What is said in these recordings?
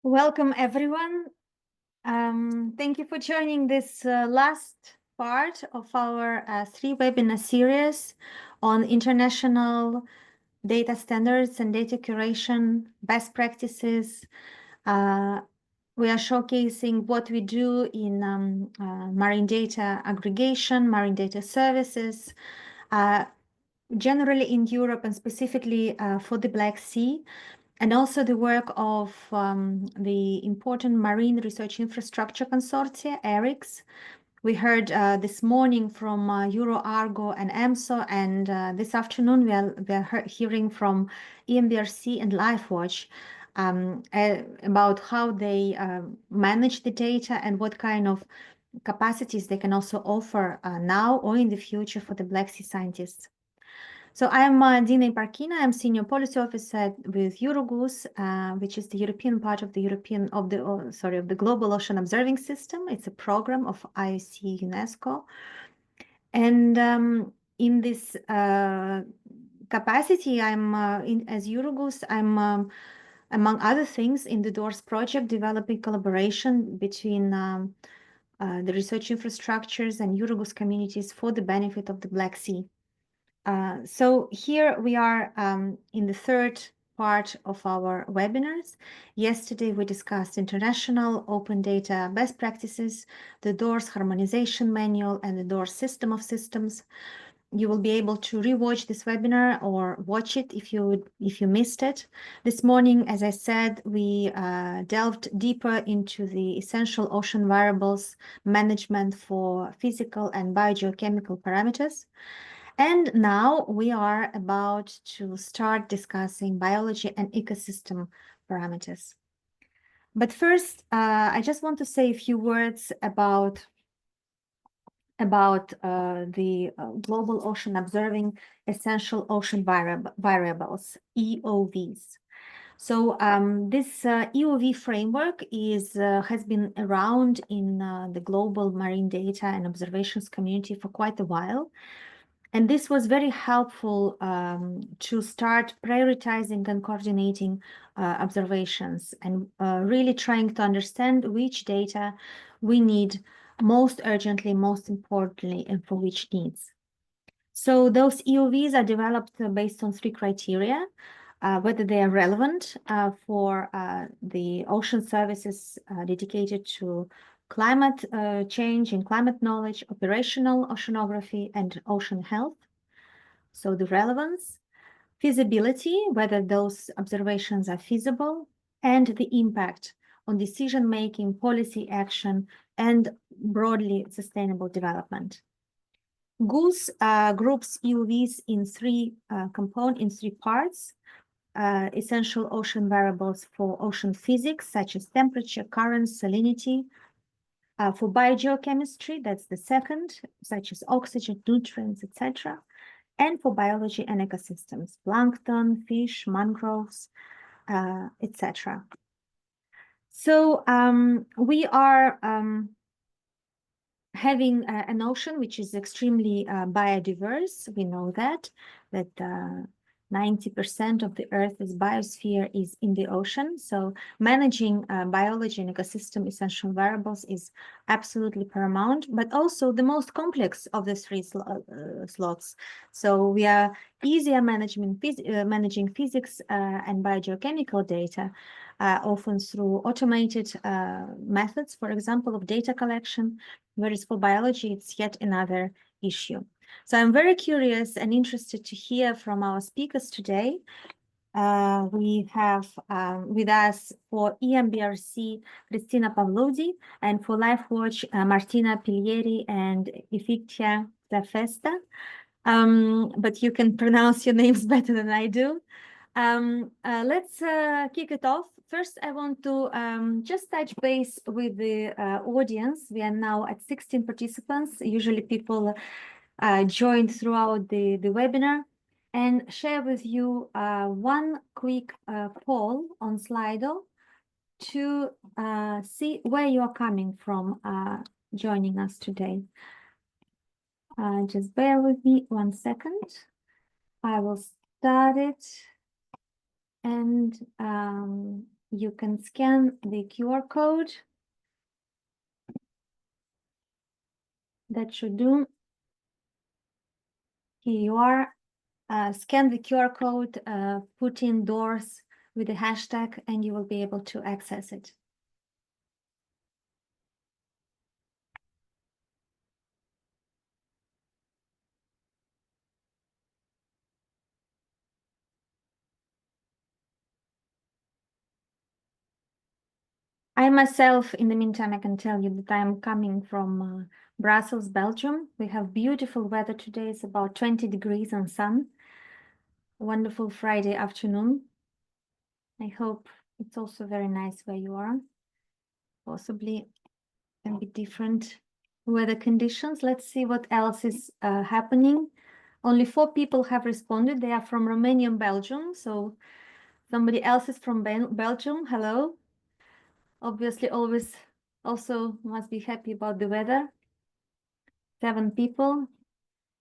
Welcome, everyone. Thank you for joining this last part of our three webinar series on international data standards and data curation best practices. We are showcasing what we do in marine data aggregation, marine data services, generally in Europe and specifically for the Black Sea, and also the work of the important Marine Research Infrastructure Consortia, ERICS. We heard this morning from EuroArgo and EMSO, and this afternoon we are hearing from EMBRC and LifeWatch about how they manage the data and what kind of capacities they can also offer now or in the future for the Black Sea scientists. So I'm Dina Ibarkina. I'm Senior Policy Officer with EuroGOOS, which is the European part of the Global Ocean Observing System. It's a program of IOC UNESCO. And in this capacity, I'm as EuroGOOS, I'm among other things in the DOORS project, developing collaboration between the research infrastructures and EuroGOOS communities for the benefit of the Black Sea. So here we are in the third part of our webinars. Yesterday we discussed international open data best practices, the DOORS harmonization manual, and the DOORS system of systems. You will be able to rewatch this webinar or watch it if you missed it. This morning, as I said, we delved deeper into the essential ocean variables management for physical and biogeochemical parameters. And now we are about to start discussing biology and ecosystem parameters. But first, I just want to say a few words about the Global Ocean Observing Essential Ocean Variables, EOVs. So this EOV framework has been around in the global marine data and observations community for quite a while. And this was very helpful to start prioritizing and coordinating observations and really trying to understand which data we need most urgently, most importantly, and for which needs. So those EOVs are developed based on three criteria: whether they are relevant for the ocean services dedicated to climate change and climate knowledge, operational oceanography, and ocean health. So the relevance, feasibility, whether those observations are feasible, and the impact on decision-making, policy action, and broadly sustainable development. GOOS groups EOVs in three parts: essential ocean variables for ocean physics, such as temperature, currents, salinity. For biogeochemistry, that's the second, such as oxygen, nutrients, etc. And for biology and ecosystems, plankton, fish, mangroves, etc. So we are having an ocean which is extremely biodiverse. We know that 90% of the Earth's biosphere is in the ocean. So managing biology and ecosystem essential variables is absolutely paramount, but also the most complex of the three slots. So we are easier managing physics and biogeochemical data, often through automated methods, for example, of data collection, whereas for biology, it's yet another issue. So I'm very curious and interested to hear from our speakers today. We have with us for EMBRC, Cristina Pavlodi, and for LifeWatch, Martina Piglieri and Ifictia Zafesta. But you can pronounce your names better than I do. Let's kick it off. First, I want to just touch base with the audience. We are now at 16 participants. Usually people join throughout the webinar, and share with you one quick poll on Slido to see where you are coming from joining us today. Just bear with me 1 second. I will start it. And You can scan the QR code. That should do. Here you are. Scan the QR code, put in doors with the hashtag, and you will be able to access it. I myself, in the meantime, I can tell you that I'm coming from Brussels, Belgium. We have beautiful weather today. It's about 20 degrees and sun. Wonderful Friday afternoon. I hope it's also very nice where you are. Possibly can be different weather conditions. Let's see what else is happening. Only 4 people have responded. They are from Romania and Belgium. So somebody else is from Belgium. Hello. Obviously, always also must be happy about the weather. 7 people.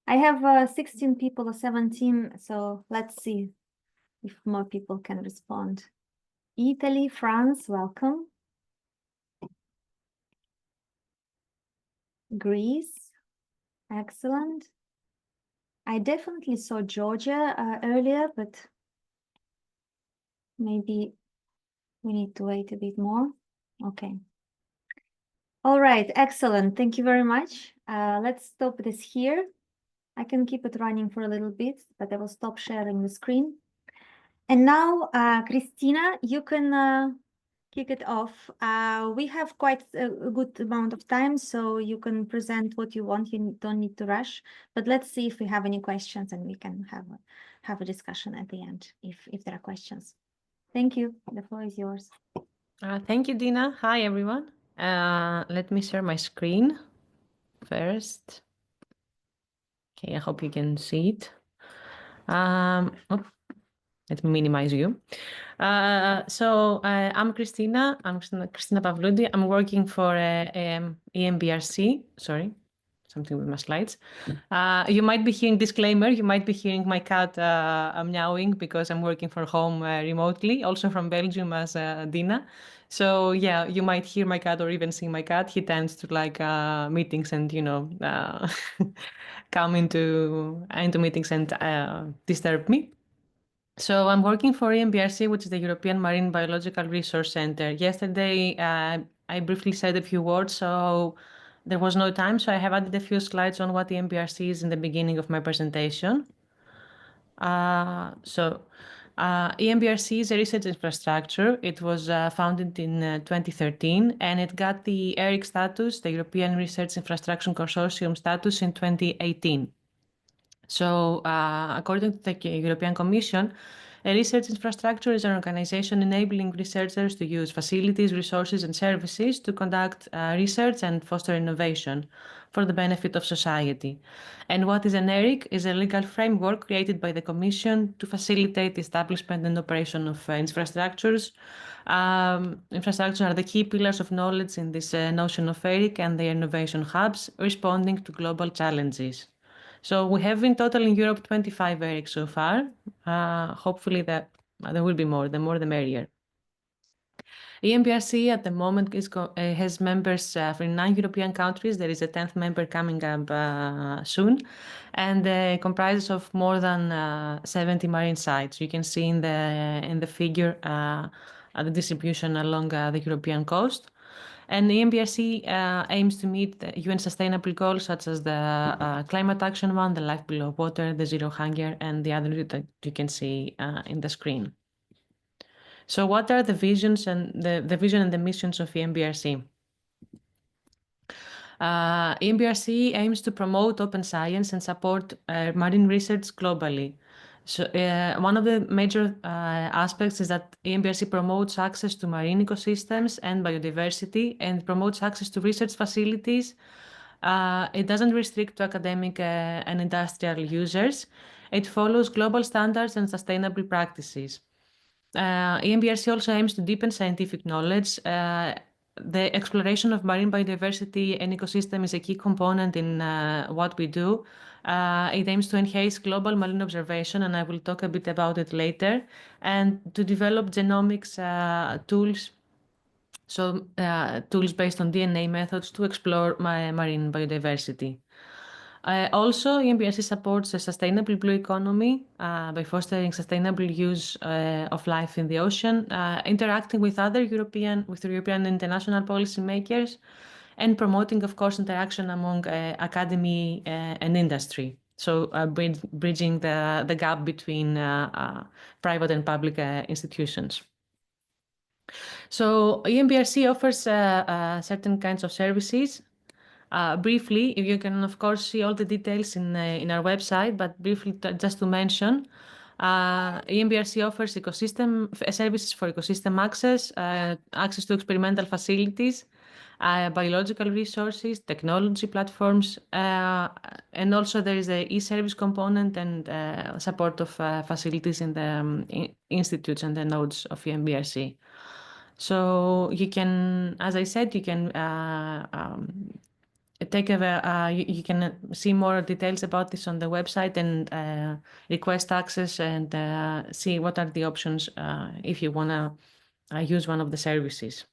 I have 16 people or 17. So let's see if more people can respond. Italy, France, welcome. Greece, excellent. I definitely saw Georgia earlier, but maybe we need to wait a bit more. Okay. All right, excellent. Thank you very much. Let's stop this here. I can keep it running for a little bit, but I will stop sharing the screen. And now, Christina, you can kick it off. We have quite a good amount of time, so you can present what you want. You don't need to rush, but let's see if we have any questions and we can have a discussion at the end if there are questions. Thank you. The floor is yours. Thank you, Dina. Hi, everyone. Let me share my screen first. Okay, I hope you can see it. Let me minimize you. I'm Christina. I'm Christina Pavloudi. I'm working for EMBRC. Sorry, something with my slides. You might be hearing disclaimer. You might be hearing my cat meowing because I'm working from home remotely, also from Belgium as Dina. So yeah, you might hear my cat or even see my cat. He tends to like meetings and come into meetings and disturb me. So I'm working for EMBRC, which is the European Marine Biological Resource Center. Yesterday, I briefly said a few words, so there was no time, so I have added a few slides on what EMBRC is in the beginning of my presentation. EMBRC is a research infrastructure. It was founded in 2013, and it got the ERIC status, the European Research Infrastructure Consortium status, in 2018. So, according to the European Commission, a research infrastructure is an organization enabling researchers to use facilities, resources, and services to conduct research and foster innovation for the benefit of society. And what is an ERIC is a legal framework created by the Commission to facilitate the establishment and operation of infrastructures. Infrastructures are the key pillars of knowledge in this notion of ERIC and their innovation hubs, responding to global challenges. So we have in total in Europe 25 ERICs so far. Hopefully that there will be more. The more the merrier. EMBRC at the moment has members from 9 European countries. There is a 10th member coming up soon, and comprises of more than 70 marine sites. You can see in the figure the distribution along the European coast. And the EMBRC aims to meet the UN sustainable goals such as the climate action one, the life below water, the zero hunger, and the others that you can see in the screen. So what are the visions and the vision and the missions of EMBRC? EMBRC aims to promote open science and support marine research globally. So one of the major aspects is that EMBRC promotes access to marine ecosystems and biodiversity and promotes access to research facilities. It doesn't restrict to academic and industrial users. It follows global standards and sustainable practices. EMBRC also aims to deepen scientific knowledge the exploration of marine biodiversity and ecosystem is a key component in what we do. It aims to enhance global marine observation, and I will talk a bit about it later, and to develop genomics tools, so tools based on DNA methods to explore marine biodiversity. Also, EMBRC supports a sustainable blue economy by fostering sustainable use of life in the ocean, interacting with European and international policymakers, and promoting, of course, interaction among academy and industry. So bridging the gap between private and public institutions. So EMBRC offers certain kinds of services. Briefly, you can of course see all the details in our website, but briefly just to mention, EMBRC offers services for ecosystem access, access to experimental facilities, biological resources, technology platforms, and also there is a e-service component and support of facilities in the institutes and the nodes of EMBRC. So you can, as I said, you can you can see more details about this on the website and request access and see what are the options if you want to use one of the services.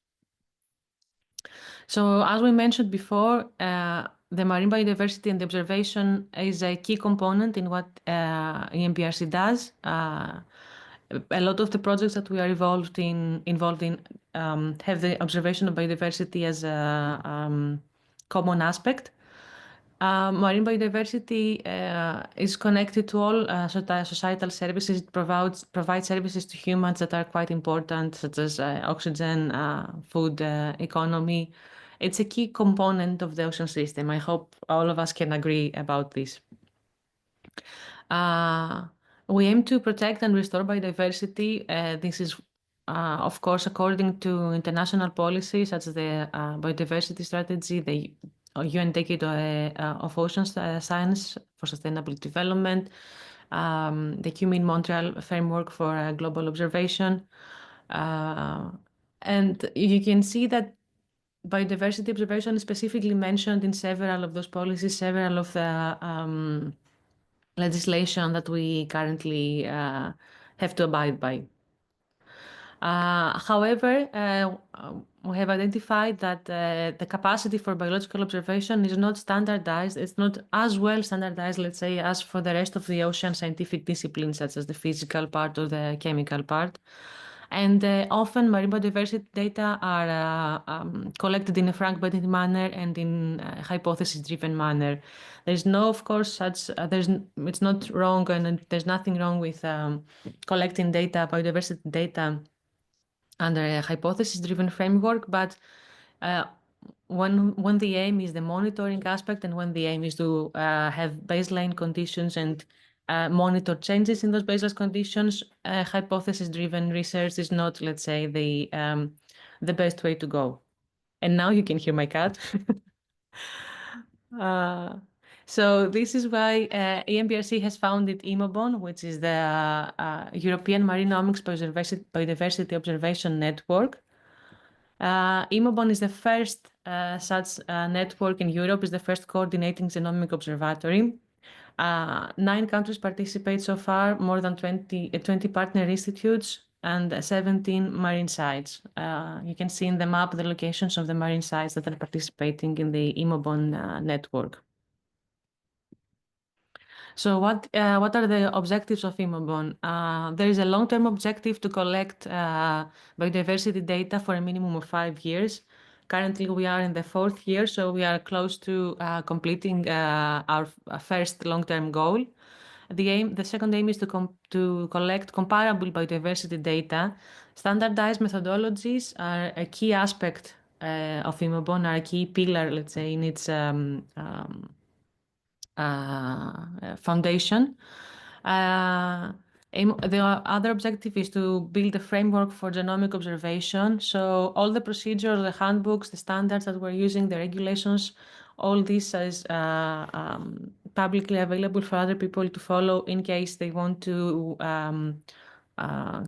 So as we mentioned before, the marine biodiversity and the observation is a key component in what EMBRC does. A lot of the projects that we are involved in have the observation of biodiversity as a common aspect. Marine biodiversity is connected to all societal services. It provides services to humans that are quite important, such as oxygen, food, economy. It's a key component of the ocean system. I hope all of us can agree about this. We aim to protect and restore biodiversity. This is, of course, according to international policies such as the biodiversity strategy, the UN Decade of Ocean Science for Sustainable Development, the QMIN-Montreal Framework for Global Observation. And you can see that biodiversity observation is specifically mentioned in several of those policies, several of the legislation that we currently have to abide by. However, we have identified that the capacity for biological observation is not standardized. It's not as well standardized, let's say, as for the rest of the ocean scientific disciplines, such as the physical part or the chemical part. And often marine biodiversity data are collected in a fragmented manner and in a hypothesis-driven manner. There's no, of course, such, it's not wrong and there's nothing wrong with collecting data, biodiversity data under a hypothesis-driven framework, but when the aim is the monitoring aspect and when the aim is to have baseline conditions and monitor changes in those baseline conditions, hypothesis-driven research is not, let's say, the best way to go. And now you can hear my cat. So this is why EMBRC has founded IMOBON, which is the European Marinomics Biodiversity Observation Network. IMOBON is the first such network in Europe, is the first coordinating genomic observatory. 9 countries participate so far, more than 20 partner institutes, and 17 marine sites. You can see in the map the locations of the marine sites that are participating in the IMOBON network. So what are the objectives of IMOBON? There is a long-term objective to collect biodiversity data for a minimum of 5 years. Currently, we are in the 4th year, so we are close to completing our first long-term goal. The second aim is to collect comparable biodiversity data. Standardized methodologies are a key aspect of IMOBON, are a key pillar, let's say, in its foundation. The other objective is to build a framework for genomic observation. So all the procedures, the handbooks, the standards that we're using, the regulations, all this is publicly available for other people to follow in case they want to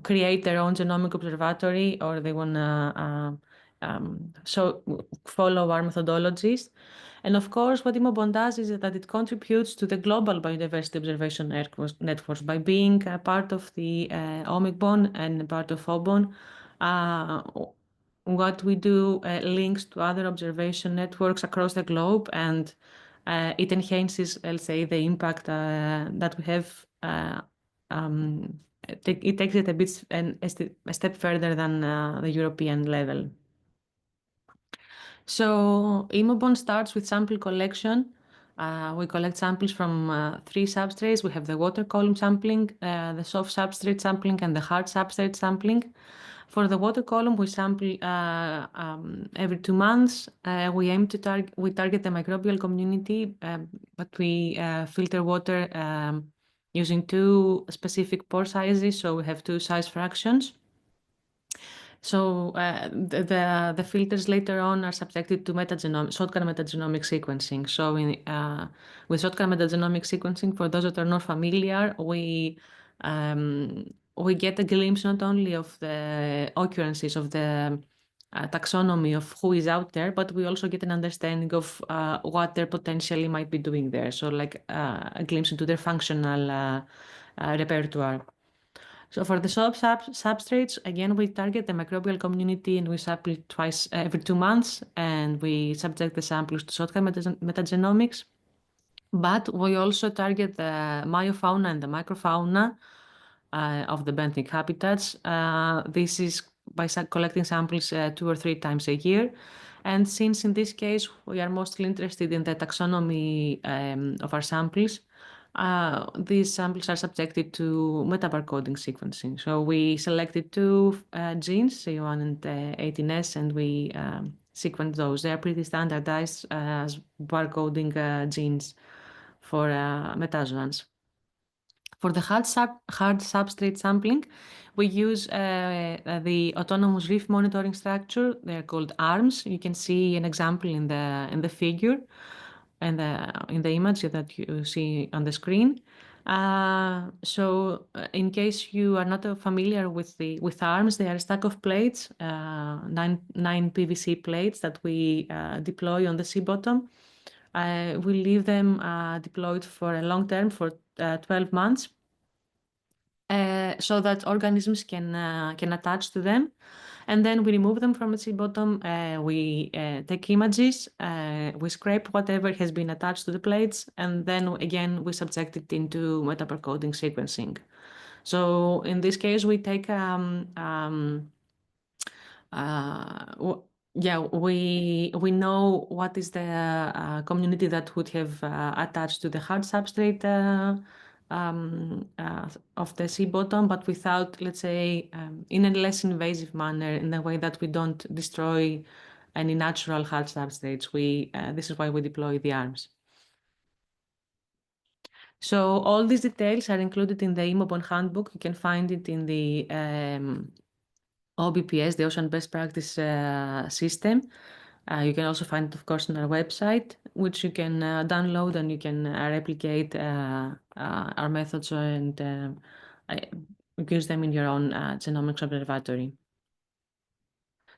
create their own genomic observatory or they want to follow our methodologies. And of course, what Imobon does is that it contributes to the global biodiversity observation networks by being a part of the OMICBON and part of OBON. What we do links to other observation networks across the globe, and it enhances, let's say, the impact that we have. It takes it a bit a step further than the European level. So Imobon starts with sample collection. We collect samples from 3 substrates. We have the water column sampling, the soft substrate sampling, and the hard substrate sampling. For the water column, we sample every 2 months. We aim to target the microbial community, but we filter water using 2 specific pore sizes. So we have 2 size fractions. So the filters later on are subjected to shotgun metagenomic sequencing. So with shotgun metagenomic sequencing, for those that are not familiar, we get a glimpse not only of the occurrences of the taxonomy of who is out there, but we also get an understanding of what they potentially might be doing there. So like a glimpse into their functional repertoire. So for the substrates, again, we target the microbial community and we sample twice every 2 months, and we subject the samples to shotgun metagenomics. But we also target the myofauna and the microfauna of the benthic habitats. This is by collecting samples 2 or 3 times a year. And since in this case, we are mostly interested in the taxonomy of our samples, these samples are subjected to metabarcoding sequencing. So we selected 2 genes, C1 and 18S, and we sequenced those. They are pretty standardized as barcoding genes for metazoans. For the hard substrate sampling, we use the autonomous reef monitoring structure. They're called ARMS. You can see an example in the figure and in the image that you see on the screen. So in case you are not familiar with ARMS, they are a stack of plates, 9 PVC plates that we deploy on the sea bottom. We leave them deployed for a long term, for 12 months, so that organisms can attach to them. And then we remove them from the sea bottom. We take images, we scrape whatever has been attached to the plates, and then again we subject it into metabarcoding sequencing. So in this case, we take we know what is the community that would have attached to the hard substrate of the sea bottom, but without, let's say, in a less invasive manner, in the way that we don't destroy any natural hard substrates. This is why we deploy the ARMS. So all these details are included in the Imobon handbook. You can find it in the OBPS, the Ocean Best Practice system. You can also find it, of course, on our website, which you can download, and you can replicate our methods and use them in your own genomics observatory.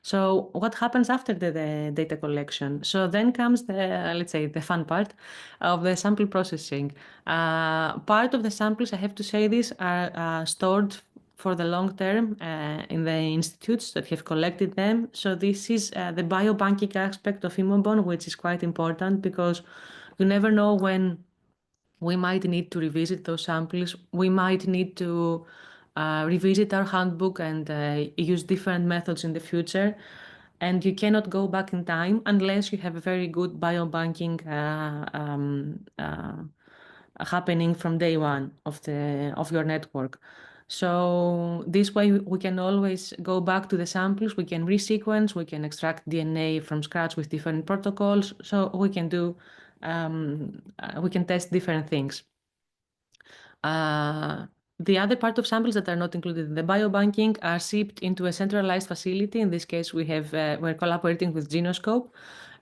So what happens after the data collection? So then comes let's say, the fun part of the sample processing. Part of the samples, I have to say this, are stored for the long term in the institutes that have collected them. So this is the biobanking aspect of Imobon, which is quite important because you never know when we might need to revisit those samples. We might need to revisit our handbook and use different methods in the future. And you cannot go back in time unless you have a very good biobanking happening from day one of your network. So this way we can always go back to the samples, we can resequence, we can extract DNA from scratch with different protocols. So we can do, we can test different things. The other part of samples that are not included in the biobanking are shipped into a centralized facility. In this case, we're collaborating with Genoscope,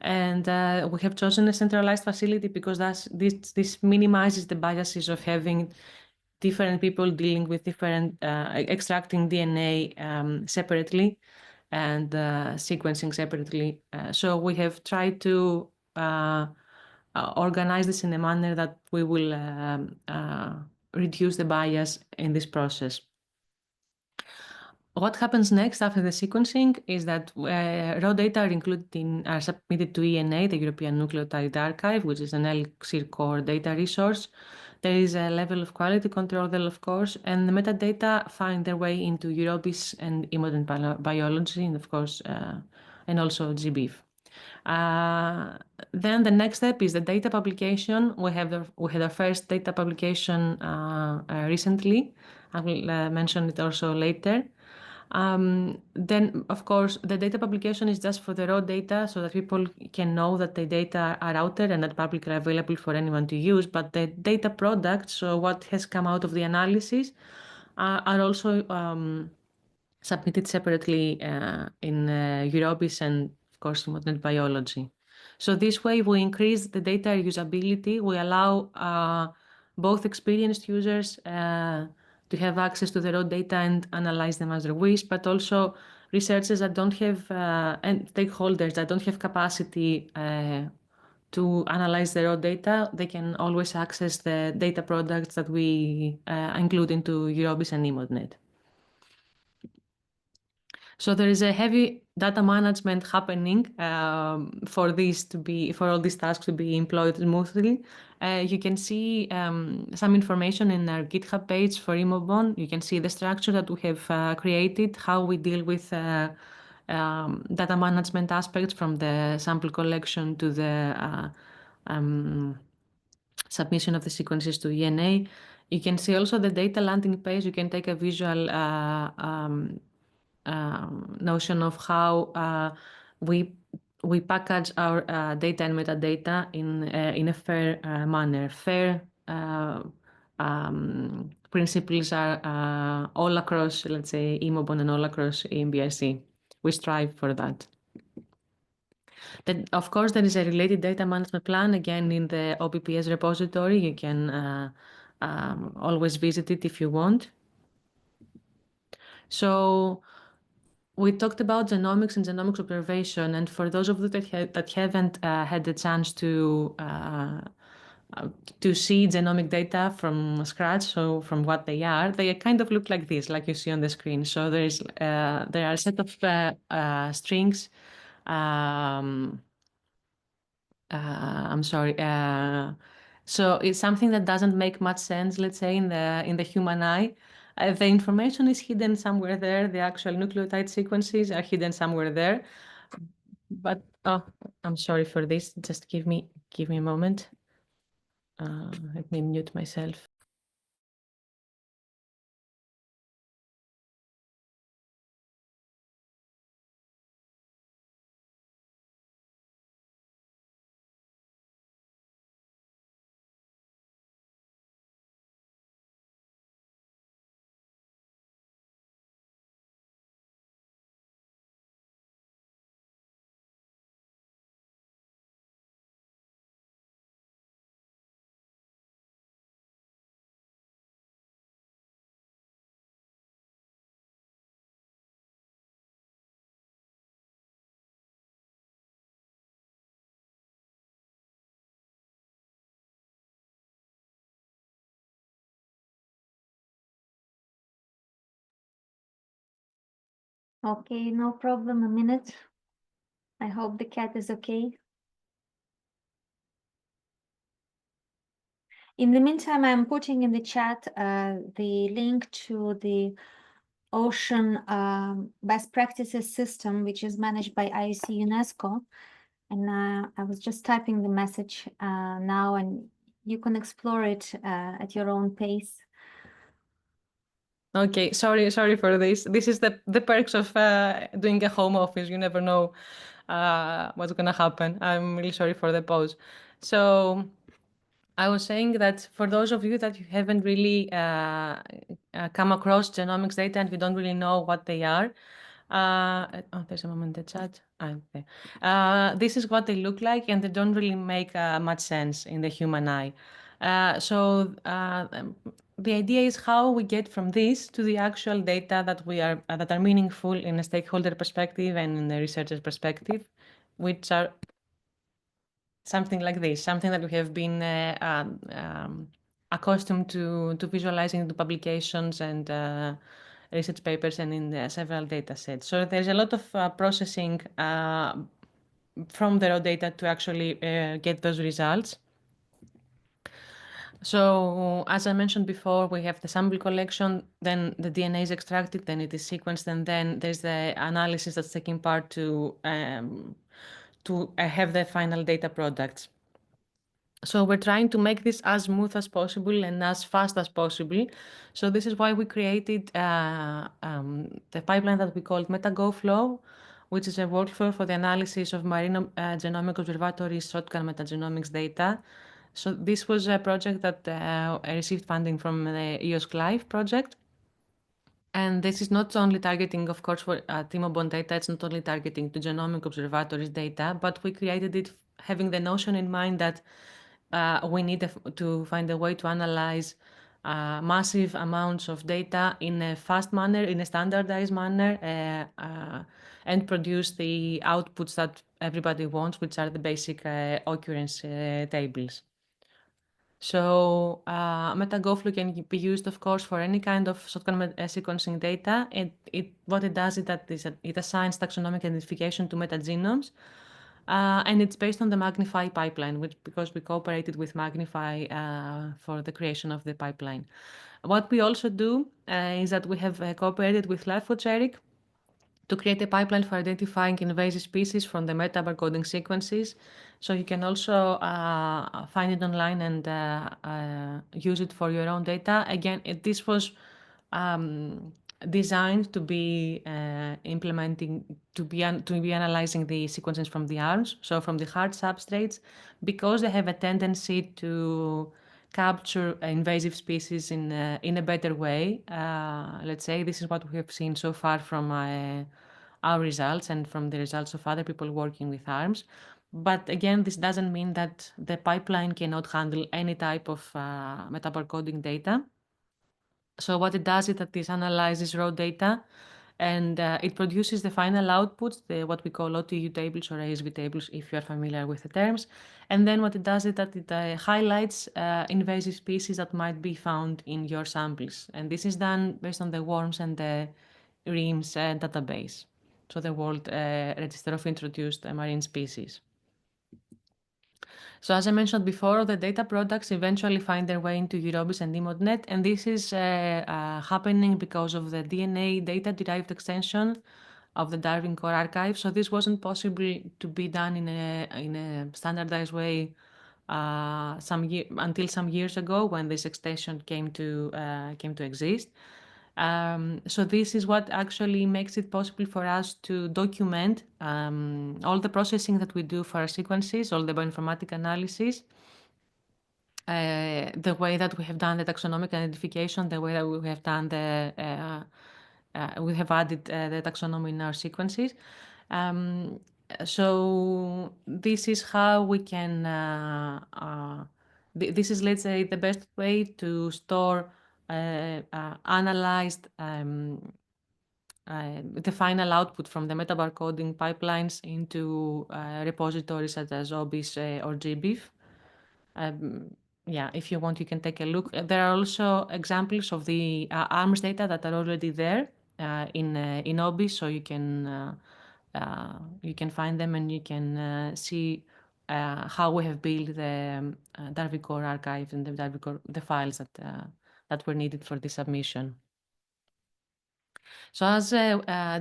and we have chosen a centralized facility because this minimizes the biases of having different people dealing with different extracting DNA separately. and sequencing separately. So we have tried to organize this in a manner that we will reduce the bias in this process. What happens next after the sequencing is that raw data are submitted to ENA, the European Nucleotide Archive, which is an Elixir core data resource. There is a level of quality control there, of course, and the metadata find their way into Eurobis and Imogen Biology, and of course, and also GBIF. Then the next step is the data publication. We had our first data publication recently. I will mention it also later. Then, of course, the data publication is just for the raw data so that people can know that the data are out there and not publicly available for anyone to use. But the data products, so what has come out of the analysis, are also submitted separately in Eurobis and, of course, modern biology. So this way we increase the data usability. We allow both experienced users to have access to the raw data and analyze them as they wish, but also researchers that don't have and stakeholders that don't have capacity to analyze the raw data, they can always access the data products that we include into Eurobis and Emodnet. So there is a heavy data management happening for all these tasks to be employed smoothly. You can see some information in our GitHub page for Imobon. You can see the structure that we have created, how we deal with data management aspects from the sample collection to the submission of the sequences to ENA. You can see also the data landing page. You can take a visual notion of how we package our data and metadata in a fair manner. Fair principles are all across, let's say, Imobon and all across EMBRC. We strive for that. Then, of course, there is a related data management plan, again, in the OBPS repository. You can always visit it if you want. So we talked about genomics and genomics observation, and for those of you that haven't had the chance to see genomic data from scratch, so from what they kind of look like this, like you see on the screen. So there are a set of strings. I'm sorry. So it's something that doesn't make much sense, let's say, in the human eye. The information is hidden somewhere there. The actual nucleotide sequences are hidden somewhere there. But oh, I'm sorry for this. Just give me a moment. Let me mute myself. Okay, no problem. A minute. I hope the cat is okay. In the meantime, I'm putting in the chat the link to the Ocean Best Practices System, which is managed by IUC UNESCO. And I was just typing the message now, and you can explore it at your own pace. Okay, sorry for this. This is the perks of doing a home office. You never know what's gonna happen. I'm really sorry for the pause. So I was saying that for those of you that you haven't really come across genomics data and you don't really know what they are, oh, there's a moment in the chat. Okay. This is what they look like, and they don't really make much sense in the human eye. So the idea is how we get from this to the actual data that are meaningful in a stakeholder perspective and in the researcher's perspective, which are something like this, something that we have been accustomed to visualizing in the publications and research papers and in several data sets. So there's a lot of processing from the raw data to actually get those results. So as I mentioned before, we have the sample collection, then the DNA is extracted, then it is sequenced, and then there's the analysis that's taking part to have the final data products. So we're trying to make this as smooth as possible and as fast as possible. So this is why we created the pipeline that we called MetaGo Flow, which is a workflow for the analysis of Marine Genomic Observatory's shotgun metagenomics data. So this was a project that received funding from the EOS CLIVE project. And this is not only targeting, of course, for TIMOBON data, it's not only targeting to Genomic Observatory's data, but we created it having the notion in mind that we need to find a way to analyze massive amounts of data in a fast manner, in a standardized manner, and produce the outputs that everybody wants, which are the basic occurrence tables. So MetaGoFlow can be used, of course, for any kind of shotgun sequencing data. And what it does is that it assigns taxonomic identification to metagenomes. And it's based on the Magnify pipeline, because we cooperated with Magnify for the creation of the pipeline. What we also do is that we have cooperated with LifeWatch to create a pipeline for identifying invasive species from the metabarcoding sequences. So you can also find it online and use it for your own data. Again, this was designed to be to be analyzing the sequences from the arms, so from the hard substrates, because they have a tendency to capture invasive species in a better way. Let's say this is what we have seen so far from our results and from the results of other people working with arms. But again, this doesn't mean that the pipeline cannot handle any type of metabarcoding data. So what it does is that this analyzes raw data and it produces the final outputs, what we call OTU tables or ASV tables, if you're familiar with the terms. And then what it does is that it highlights invasive species that might be found in your samples. And this is done based on the WORMS and the REIMS database, so the World Register of Introduced Marine Species. So as I mentioned before, the data products eventually find their way into Eurobis and EMODNet, and this is happening because of the DNA data-derived extension of the Darwin Core archive. So this wasn't possible to be done in a standardized way until some years ago when this extension came to exist. So this is what actually makes it possible for us to document all the processing that we do for our sequences, all the bioinformatic analysis, the way that we have done the taxonomic identification, the way that we have done we have added the taxonomy in our sequences. So this is how we can, this is, let's say, the best way to store analyzed the final output from the metabarcoding pipelines into repositories such as OBIS or GBIF. Yeah, if you want, you can take a look. There are also examples of the ARMS data that are already there in OBIS, so you can find them and you can see how we have built the Darwin Core archive and the files that were needed for the submission. So as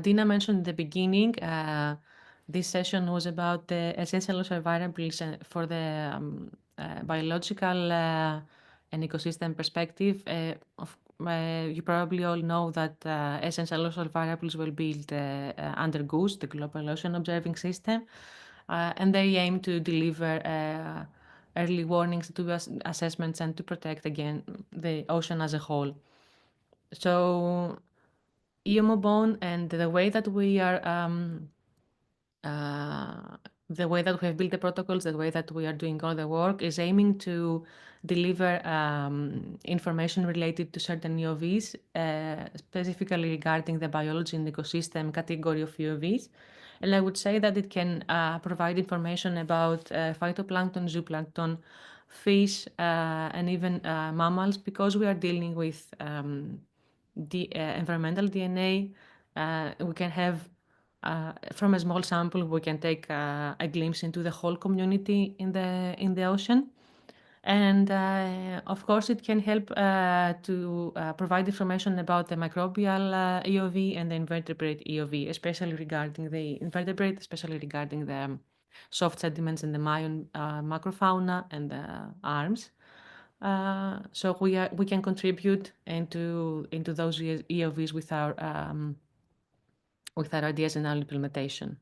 Dina mentioned in the beginning, this session was about the essential variables for the biological and ecosystem perspective. You probably all know that essential variables were built under GOOS, the Global Ocean Observing System, and they aim to deliver early warnings, to assessments, and to protect, again, the ocean as a whole. So EOMOBON and the way that we are the way that we have built the protocols, the way that we are doing all the work is aiming to deliver information related to certain EOVs, specifically regarding the biology and ecosystem category of EOVs. And I would say that it can provide information about phytoplankton, zooplankton, fish, and even mammals, because we are dealing with environmental DNA. We can have from a small sample, we can take a glimpse into the whole community in the ocean. And of course, it can help to provide information about the microbial EOV and the invertebrate EOV, especially regarding the invertebrate, especially regarding the soft sediments and the Mayan macrofauna and the arms. So we can contribute into those EOVs with our ideas and our implementation.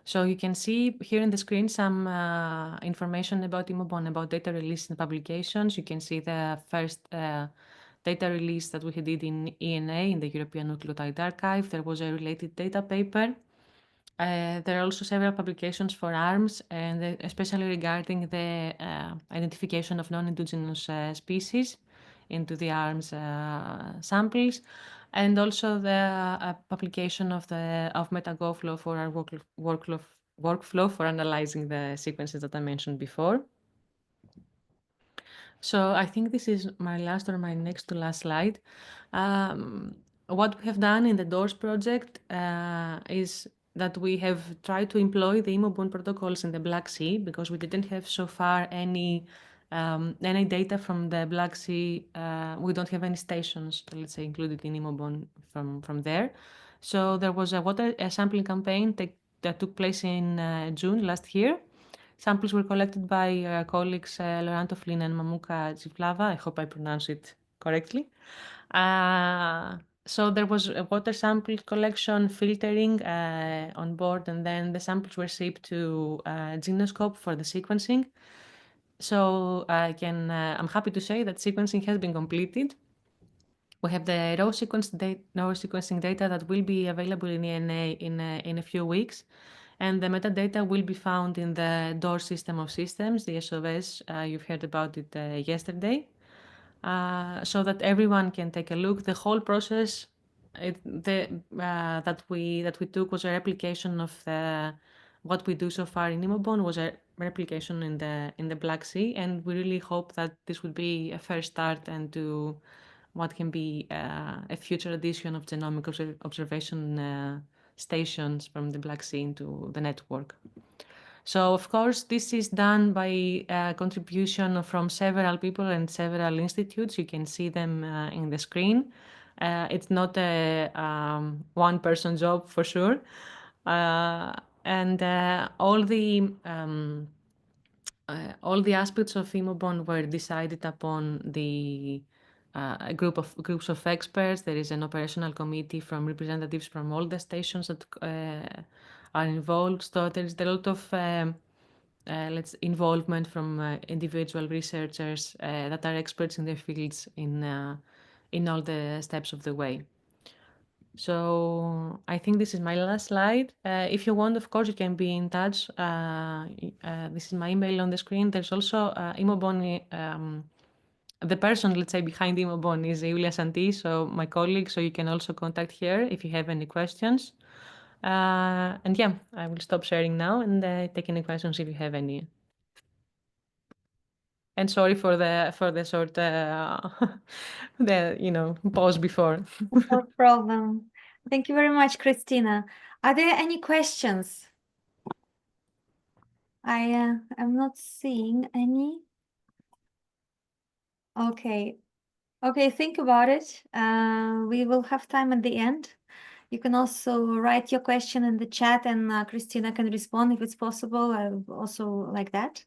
So you can see here in the screen some information about Imobon, about data release and publications. You can see the first data release that we did in ENA, in the European Nucleotide Archive. There was a related data paper. There are also several publications for ARMS, and especially regarding the identification of non-indigenous species into the ARMS samples, and also the publication of MetaGoFlow for our workflow for analyzing the sequences that I mentioned before. So I think this is my last or my next to last slide. What we have done in the DOORS project is that we have tried to employ the Imobon protocols in the Black Sea, because we didn't have so far any data from the Black Sea. We don't have any stations, let's say, included in Imobon from there. So there was a sampling campaign that took place in June last year. Samples were collected by colleagues Loranto Flynn and Mamuka Zivlava. I hope I pronounce it correctly. So there was a water sample collection, filtering on board, and then the samples were shipped to Genoscope for the sequencing. So I'm happy to say that sequencing has been completed. We have the raw sequencing data that will be available in ENA in a few weeks. And the metadata will be found in the DOORS system of systems, the SOS. You've heard about it yesterday. So that everyone can take a look. The whole process that we took was a replication of what we do so far in Imobon, was a replication in the Black Sea, and we really hope that this will be a first start and to what can be a future addition of genomic observation stations from the Black Sea into the network. So, of course, this is done by contribution from several people and several institutes. You can see them in the screen. It's not a one-person job for sure. And all the aspects of Imobon were decided upon a groups of experts. There is an operational committee from representatives from all the stations that are involved. So there is a lot of involvement from individual researchers that are experts in their fields in all the steps of the way. So I think this is my last slide. If you want, of course, you can be in touch. This is my email on the screen. There's also Imobon. The person, let's say, behind Imobon is Julia Santi, so my colleague. So you can also contact her if you have any questions. And yeah, I will stop sharing now and take any questions if you have any. And sorry for the short pause before. No problem. Thank you very much, Christina. Are there any questions? I am not seeing any. Okay. Okay, think about it. We will have time at the end. You can also write your question in the chat, and Christina can respond if it's possible. I would also like that.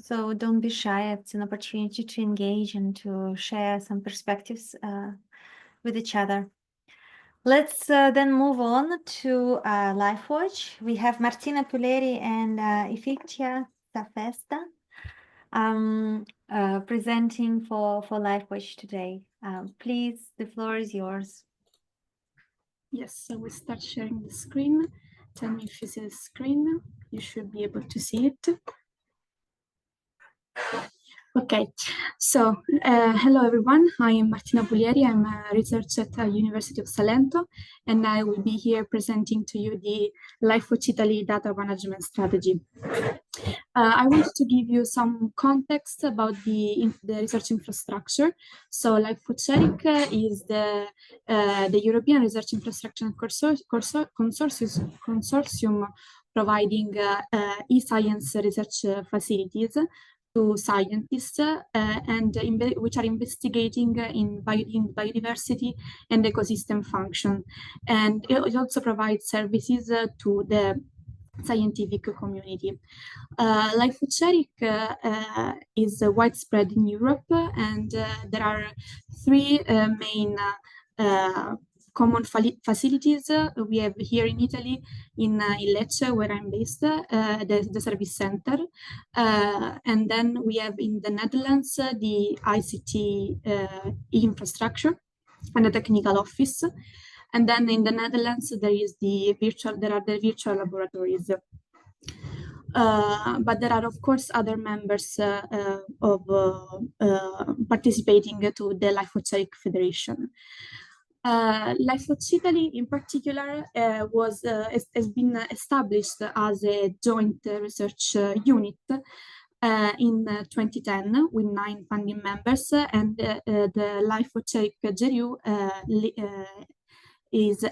So don't be shy. It's an opportunity to engage and to share some perspectives with each other. Let's then move on to LifeWatch. We have Martina Puleri and Ifictia Safesta presenting for LifeWatch today. Please, the floor is yours. Yes, so we start sharing the screen. Tell me if you see the screen. you should be able to see it. Okay, so hello everyone. I am Martina Puglieri. I'm a researcher at the University of Salento, and I will be here presenting to you the LifeWatch Italy data management strategy. I wanted to give you some context about the research infrastructure. So LifeWatch ERIC is the European Research Infrastructure Consortium providing e-science research facilities to scientists which are investigating in biodiversity and ecosystem function. And it also provides services to the scientific community. LifeWatch ERIC is widespread in Europe, and there are three main common facilities we have here in Italy, in Lecce, where I'm based, the service center. And then we have in the Netherlands, the ICT infrastructure and the technical office. And then in the Netherlands, there are the virtual laboratories. But there are, of course, other members participating to the LifeWatch ERIC Federation. LifeWatch Italy, in particular, has been established as a joint research unit in 2010 with 9 funding members, and the LifeWatch ERIC GRU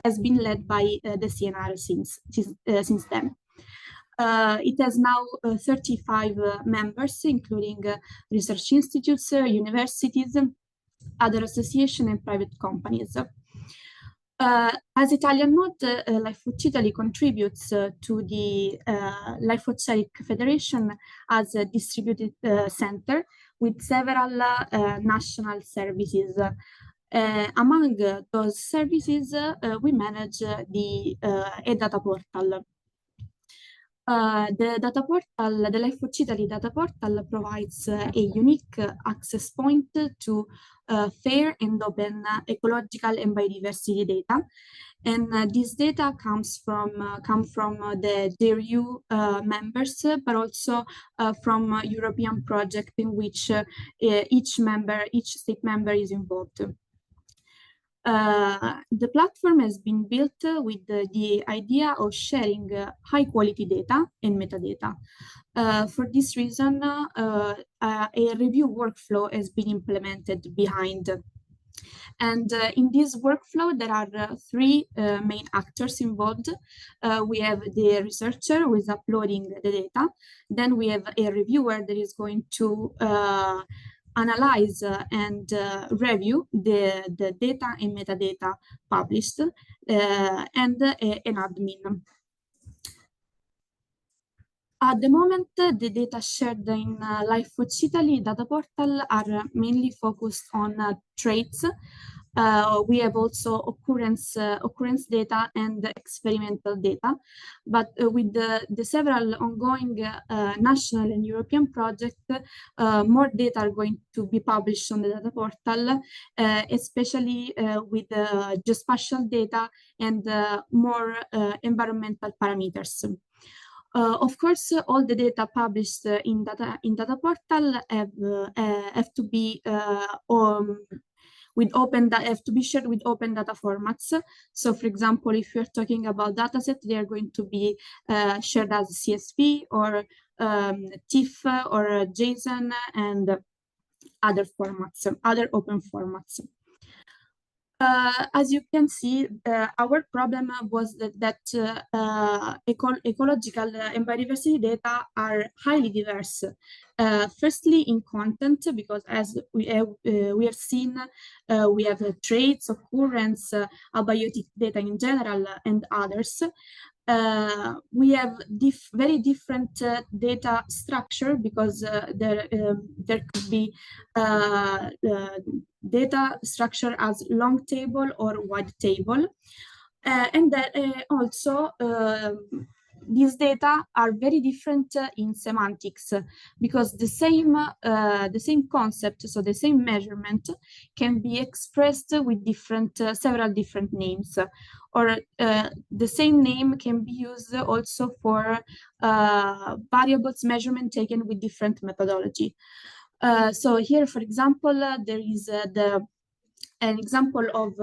has been led by the CNR since then. It has now 35 members, including research institutes, universities, other associations, and private companies. As Italian node, LifeWatch Italy contributes to the LifeWatch ERIC Federation as a distributed center with several national services. Among those services, we manage the e-data portal. The data portal, the LifeWatch Italy data portal, provides a unique access point to fair and open ecological and biodiversity data, and this data come from the GRU members, but also from a European project in which each state member is involved. The platform has been built with the idea of sharing high quality data and metadata. For this reason, a review workflow has been implemented behind. And in this workflow, there are 3 main actors involved. We have the researcher who is uploading the data. Then we have a reviewer that is going to analyze and review the data and metadata published, and an admin. At the moment, the data shared in LifeWatch Italy data portal are mainly focused on traits. We have also occurrence data and experimental data, but with the several ongoing national and European projects, more data are going to be published on the data portal, especially with geospatial data and more environmental parameters. Of course, all the data published in data portal have to be have to be shared with open data formats. So, for example, if you're talking about dataset, they are going to be shared as CSV or TIFF or JSON and other formats, other open formats. As you can see, our problem was that ecological and biodiversity data are highly diverse. Firstly, in content, because as we have seen, we have traits, occurrence, abiotic data in general, and others. We have very different data structure, because there could be data structure as long table or wide table, and that also these data are very different in semantics because the same concept, so the same measurement, can be expressed with several different names, or the same name can be used also for variables measurement taken with different methodology. So here, for example, there is an example of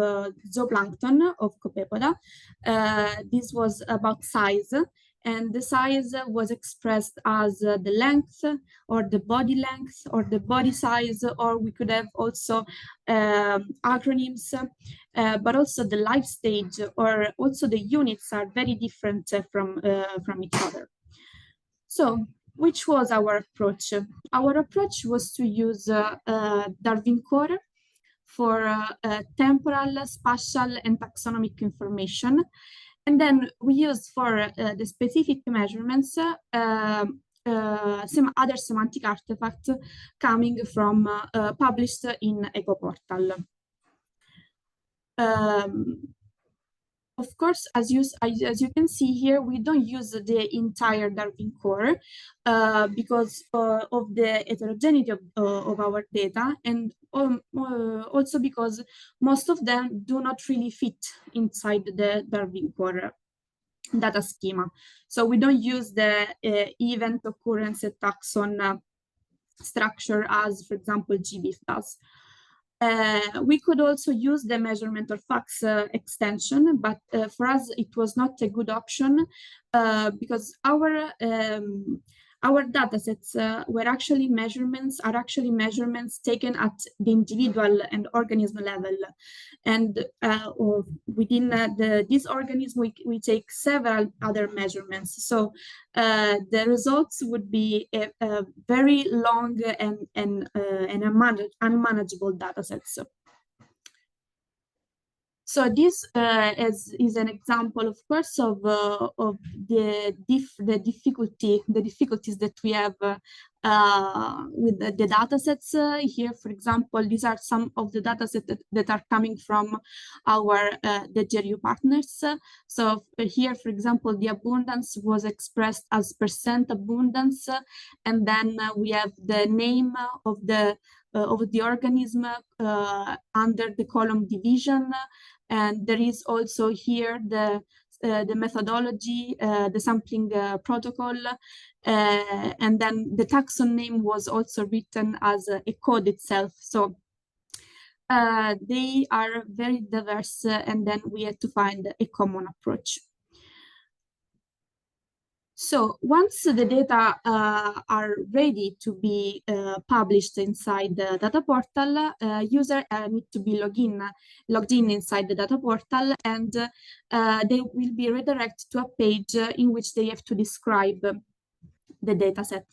zooplankton of Copepoda. This was about size, and the size was expressed as the length, or the body length, or the body size, or we could have also acronyms, but also the life stage, or also the units are very different from each other. So, which was our approach? Our approach was to use Darwin Core for temporal, spatial, and taxonomic information. And then we use for the specific measurements some other semantic artifacts coming from published in EcoPortal. Of course, as you can see here, we don't use the entire Darwin Core because of the heterogeneity of our data, and also because most of them do not really fit inside the Darwin Core data schema. So we don't use the event occurrence taxon structure as, for example, GBIF does. We could also use the measurement of facts extension, but for us it was not a good option because our datasets are actually measurements taken at the individual and organism level, and within this organism we take several other measurements. So the results would be a very long and unmanageable datasets. So this is an example, of course, of the difficulties that we have with the datasets. Here, for example, these are some of the datasets that are coming from our the GRU partners. So here, for example, the abundance was expressed as % abundance, and then we have the name of the organism under the column division, and there is also here the methodology, the sampling protocol, and then the taxon name was also written as a code itself. So they are very diverse, and then we had to find a common approach. So once the data are ready to be published inside the data portal, user need to be logged in inside the data portal, and they will be redirected to a page in which they have to describe the data set.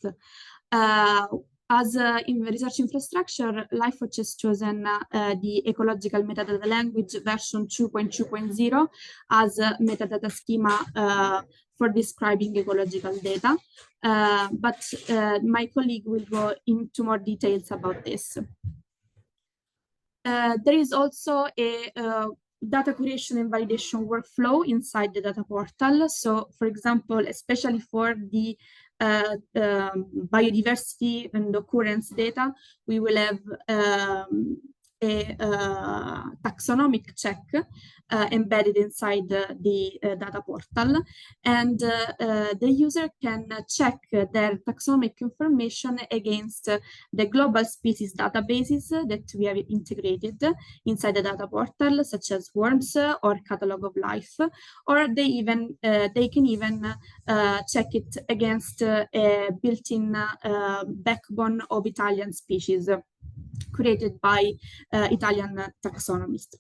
As in research infrastructure, Lifewatch has chosen the ecological metadata language version 2.2.0 as a metadata schema for describing ecological data, but my colleague will go into more details about this. There is also a data curation and validation workflow inside the data portal. So, for example, especially for the biodiversity and occurrence data, we will have a taxonomic check embedded inside the data portal, and the user can check their taxonomic information against the global species databases that we have integrated inside the data portal, such as worms or catalog of life, or they can even check it against a built-in backbone of Italian species created by Italian taxonomists.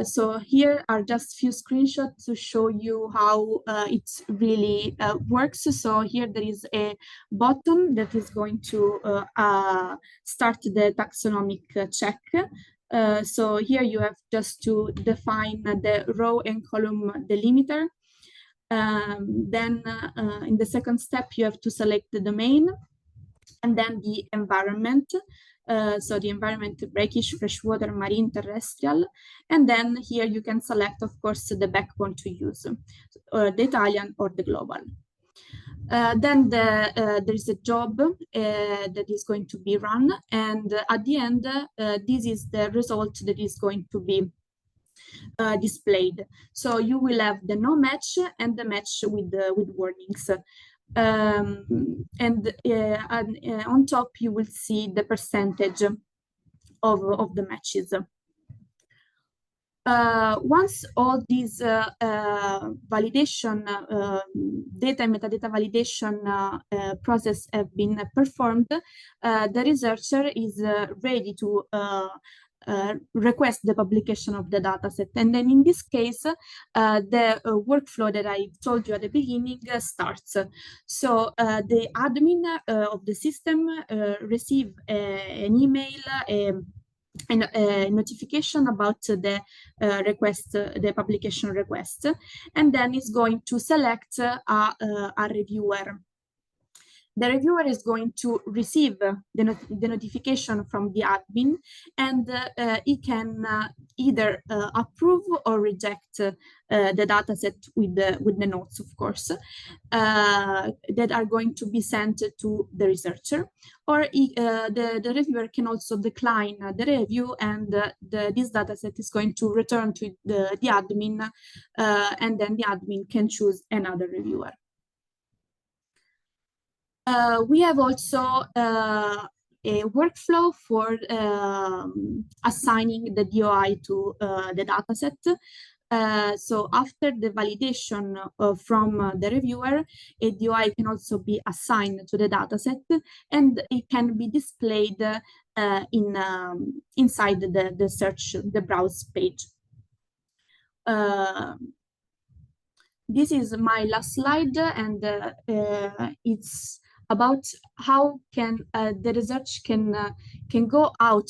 So here are just few screenshots to show you how it really works. So here there is a button that is going to start the taxonomic check. So here you have just to define the row and column delimiter. Then in the second step, you have to select the domain and then the environment. So the environment, brackish, freshwater, marine, terrestrial. And then here you can select, of course, the backbone to use, the Italian or the global. Then there is a job that is going to be run, and at the end, this is the result that is going to be displayed. So you will have the no match and the match with warnings. And on top, you will see the percentage of the matches. Once all these validation, data and metadata validation process have been performed, the researcher is ready to request the publication of the dataset. And then in this case, the workflow that I told you at the beginning starts. So the admin of the system receive an email, and a notification about the request, the publication request, and then is going to select a reviewer. The reviewer is going to receive the notification from the admin, and he can either approve or reject the dataset with the notes, of course, that are going to be sent to the researcher. Or the reviewer can also decline the review, and this dataset is going to return to the admin, and then the admin can choose another reviewer. We have also a workflow for assigning the DOI to the dataset. So after the validation from the reviewer, a DOI can also be assigned to the dataset, and it can be displayed inside the search, the browse page. This is my last slide, and it's about how can the research can go out,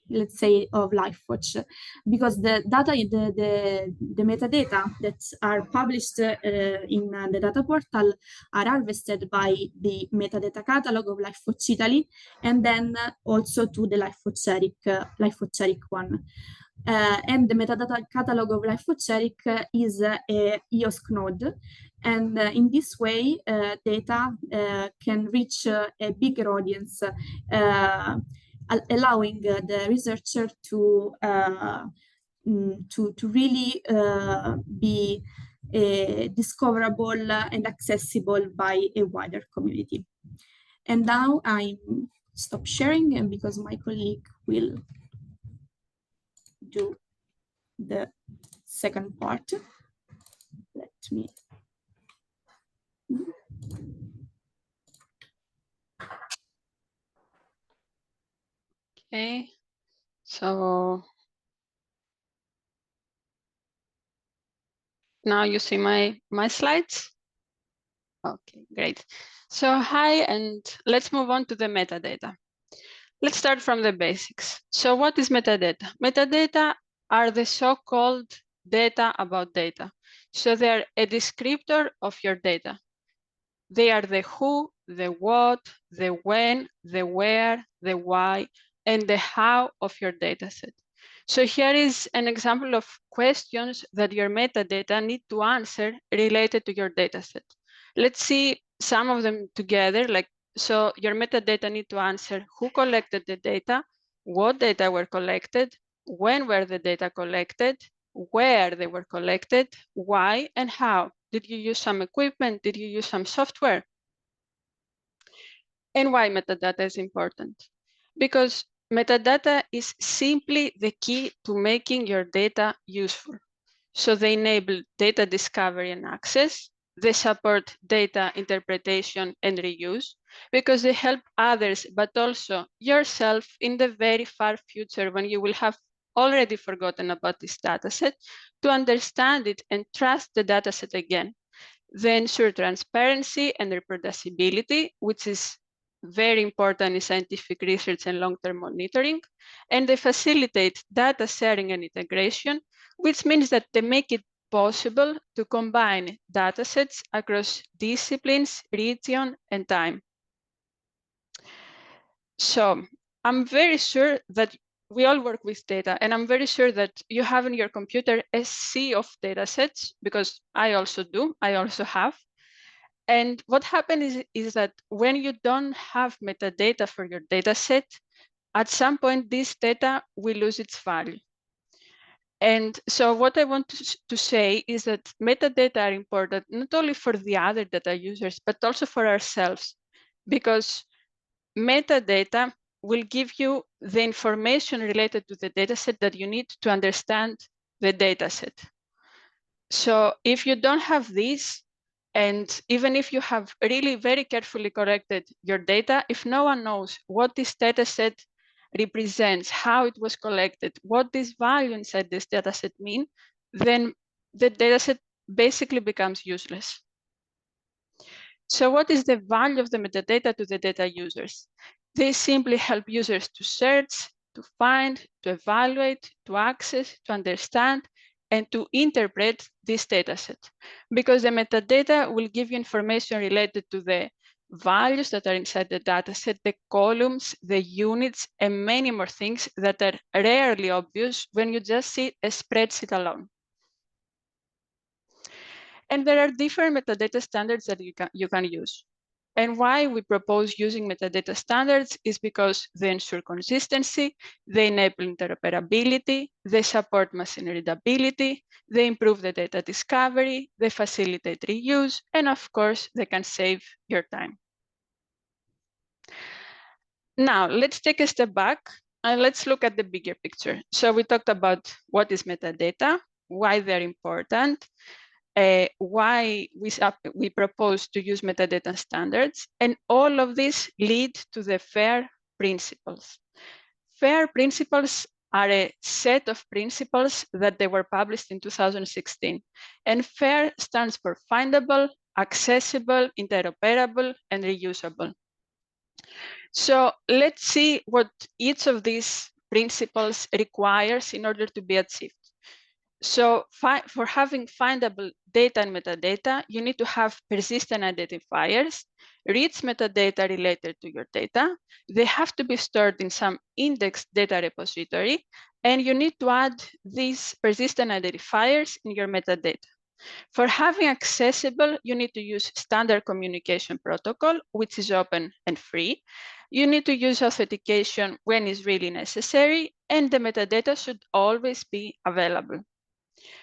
let's say, of LifeWatch, because the data, the metadata that are published in the data portal are harvested by the metadata catalog of LifeWatch Italy, and then also to the LifeWatch ERIC one. And the metadata catalog of LifeWatch ERIC is a EOSC node. And in this way, data can reach a bigger audience, allowing the researcher to really be discoverable and accessible by a wider community. And now I stop sharing, and because my colleague will do the second part. Let me. Okay, so now you see my slides. Okay, great. So hi, and let's move on to the metadata. Let's start from the basics. So what is metadata? Metadata are the so-called data about data. So they are a descriptor of your data. They are the who, the what, the when, the where, the why, and the how of your dataset. So here is an example of questions that your metadata need to answer related to your dataset. Let's see some of them together. So your metadata need to answer who collected the data, what data were collected, when were the data collected, where they were collected, why, and how. Did you use some equipment? Did you use some software? And why metadata is important? Because metadata is simply the key to making your data useful. So they enable data discovery and access. They support data interpretation and reuse, because they help others, but also yourself in the very far future, when you will have already forgotten about this dataset, to understand it and trust the dataset again. They ensure transparency and reproducibility, which is very important in scientific research and long-term monitoring. And they facilitate data sharing and integration, which means that they make it possible to combine datasets across disciplines, region, and time. So I'm very sure that we all work with data, and I'm very sure that you have in your computer a sea of data sets, because I also do, I also have. And what happens is that when you don't have metadata for your data set, at some point this data will lose its value. And so what I want to say is that metadata are important not only for the other data users, but also for ourselves, because metadata will give you the information related to the dataset that you need to understand the dataset. So if you don't have this, and even if you have really very carefully corrected your data, if no one knows what this dataset represents, how it was collected, what this value inside this dataset mean, then the dataset basically becomes useless. So what is the value of the metadata to the data users? They simply help users to search, to find, to evaluate, to access, to understand, and to interpret this dataset. Because the metadata will give you information related to the values that are inside the dataset, the columns, the units, and many more things that are rarely obvious when you just see a spreadsheet alone. And there are different metadata standards that you can use. And why we propose using metadata standards is because they ensure consistency, they enable interoperability, they support machine readability, they improve the data discovery, they facilitate reuse, and of course, they can save your time. Now, let's take a step back and let's look at the bigger picture. So we talked about what is metadata, why they're important, why we propose to use metadata standards, and all of this lead to the FAIR principles. FAIR principles are a set of principles that they were published in 2016. And FAIR stands for findable, accessible, interoperable, and reusable. So let's see what each of these principles requires in order to be achieved. So for having findable data and metadata, you need to have persistent identifiers, rich metadata related to your data. They have to be stored in some indexed data repository, and you need to add these persistent identifiers in your metadata. For having accessible, you need to use standard communication protocol, which is open and free. You need to use authentication when it's really necessary, and the metadata should always be available.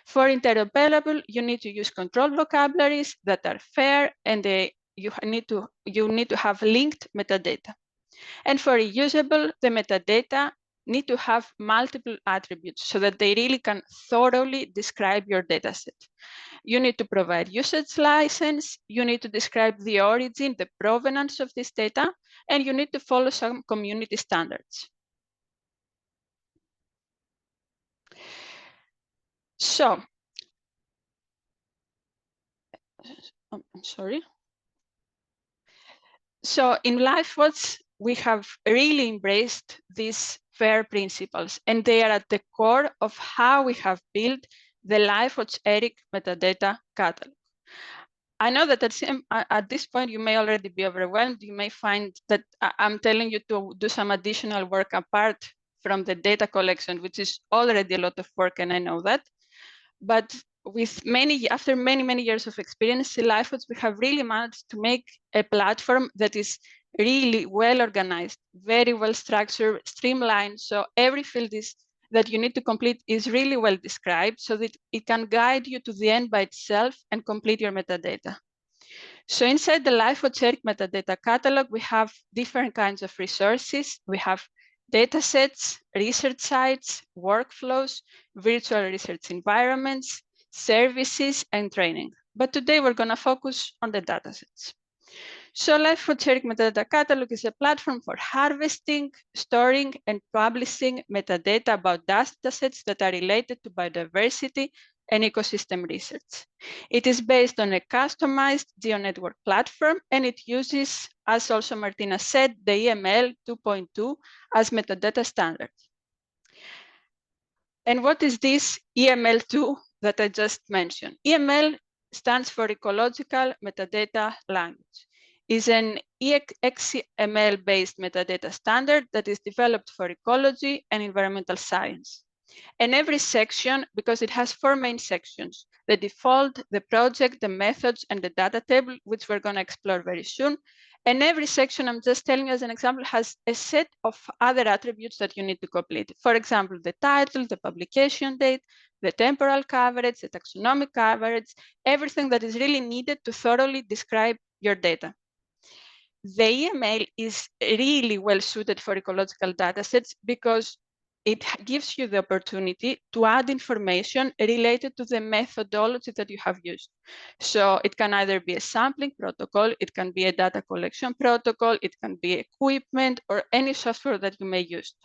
For interoperable, you need to use control vocabularies that are fair, and you need to have linked metadata. And for reusable, the metadata need to have multiple attributes so that they really can thoroughly describe your dataset. You need to provide usage license, you need to describe the origin, the provenance of this data, and you need to follow some community standards. So, I'm sorry. So in LifeWatch, we have really embraced these FAIR principles, and they are at the core of how we have built the LifeWatch ERIC metadata catalog. I know that at this point, you may already be overwhelmed. You may find that I'm telling you to do some additional work apart from the data collection, which is already a lot of work, and I know that. But after many years of experience in LifeWatch, we have really managed to make a platform that is really well organized, very well structured, streamlined. So every field that you need to complete is really well described so that it can guide you to the end by itself and complete your metadata. So inside the LifeWatch ERIC metadata catalog, we have different kinds of resources. We have datasets, research sites, workflows, virtual research environments, services, and training. But today we're going to focus on the datasets. So LifeWatch ERIC metadata catalog is a platform for harvesting, storing, and publishing metadata about datasets that are related to biodiversity and ecosystem research. It is based on a customized GeoNetwork platform, and it uses, as also Martina said, the EML 2.2 as metadata standard. And what is this EML2 that I just mentioned? EML stands for Ecological Metadata Language. is an XML-based metadata standard that is developed for ecology and environmental science. And every section, because it has 4 main sections, the default, the project, the methods, and the data table, which we're going to explore very soon. And every section, I'm just telling you as an example, has a set of other attributes that you need to complete. For example, the title, the publication date, the temporal coverage, the taxonomic coverage, everything that is really needed to thoroughly describe your data. The EML is really well suited for ecological datasets because it gives you the opportunity to add information related to the methodology that you have used. So it can either be a sampling protocol, it can be a data collection protocol, it can be equipment, or any software that you may use.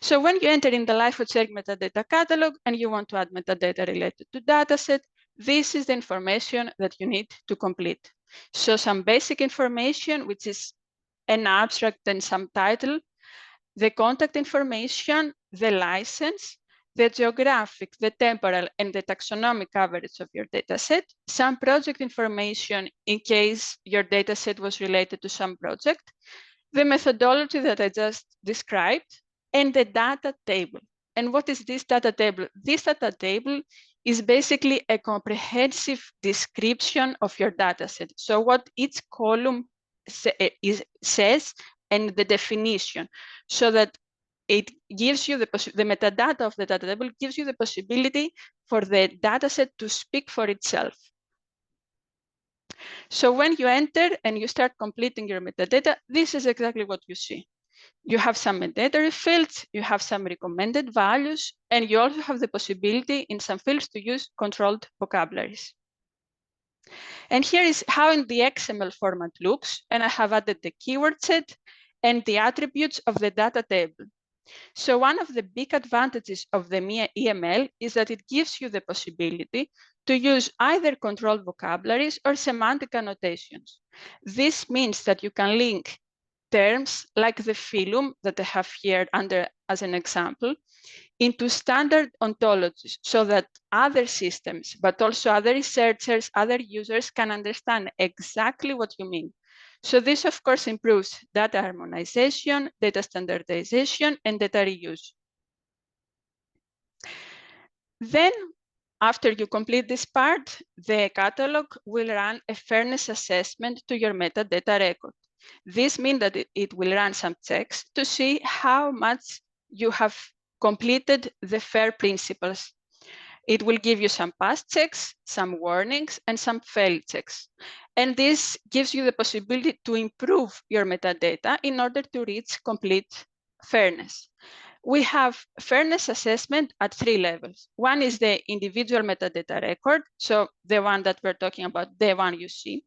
So when you enter in the LifeOCERC metadata catalog and you want to add metadata related to dataset, this is the information that you need to complete. So some basic information, which is an abstract and some title, the contact information, the license, the geographic, the temporal, and the taxonomic coverage of your dataset, some project information in case your dataset was related to some project, the methodology that I just described, and the data table. And what is this data table? This data table is basically a comprehensive description of your dataset. So what each column says and the definition, so that it gives you the metadata of the data table gives you the possibility for the dataset to speak for itself. So when you enter and you start completing your metadata, this is exactly what you see. You have some metadata fields, you have some recommended values, and you also have the possibility in some fields to use controlled vocabularies. And here is how in the XML format looks, and I have added the keyword set and the attributes of the data table. So one of the big advantages of the EML is that it gives you the possibility to use either controlled vocabularies or semantic annotations. This means that you can link terms like the phylum that I have here under as an example into standard ontologies so that other systems, but also other researchers, other users can understand exactly what you mean. So this, of course, improves data harmonization, data standardization, and data reuse. Then, after you complete this part, the catalog will run a fairness assessment to your metadata record. This means that it will run some checks to see how much you have completed the FAIR principles. It will give you some pass checks, some warnings, and some fail checks. And this gives you the possibility to improve your metadata in order to reach complete fairness. We have fairness assessment at 3 levels. One is the individual metadata record, so the one that we're talking about, the one you see.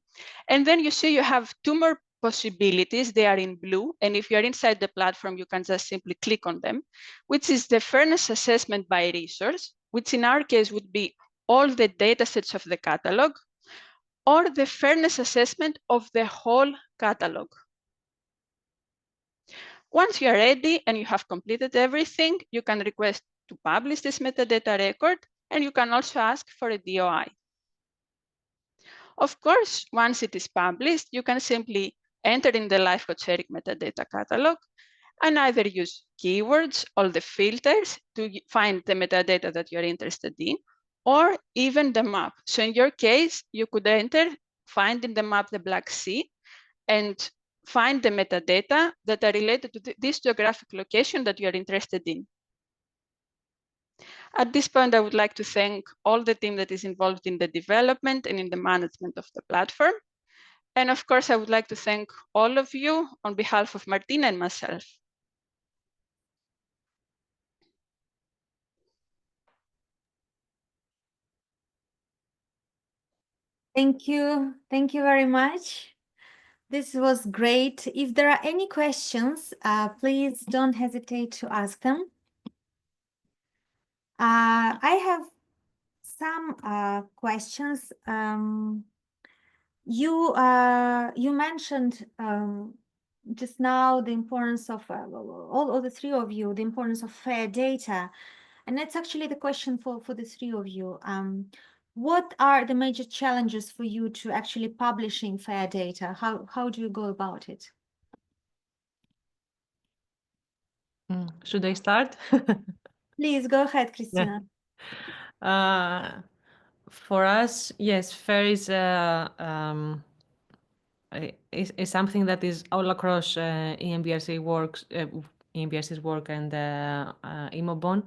And then you see you have 2 more possibilities. They are in blue, and if you're inside the platform, you can just simply click on them, which is the fairness assessment by resource, which in our case would be all the datasets of the catalog, or the fairness assessment of the whole catalog. Once you are ready and you have completed everything, you can request to publish this metadata record, and you can also ask for a DOI. Of course, once it is published, you can simply enter in the LifeOCERC metadata catalog and either use keywords or the filters to find the metadata that you're interested in, or even the map. So in your case, you could find in the map the Black Sea, and find the metadata that are related to this geographic location that you're interested in. At this point, I would like to thank all the team that is involved in the development and in the management of the platform. And of course, I would like to thank all of you on behalf of Martina and myself. Thank you. Thank you very much. This was great. If there are any questions, please don't hesitate to ask them. I have some questions. You mentioned just now the importance of all the 3 of you, the importance of fair data, and that's actually the question for the 3 of you. what are the major challenges for you to actually publishing fair data? How do you go about it? Should I start? Please go ahead, Christina. For us, yes, FAIR is something that is all across EMBRC works, EMBRC's work and Imobon.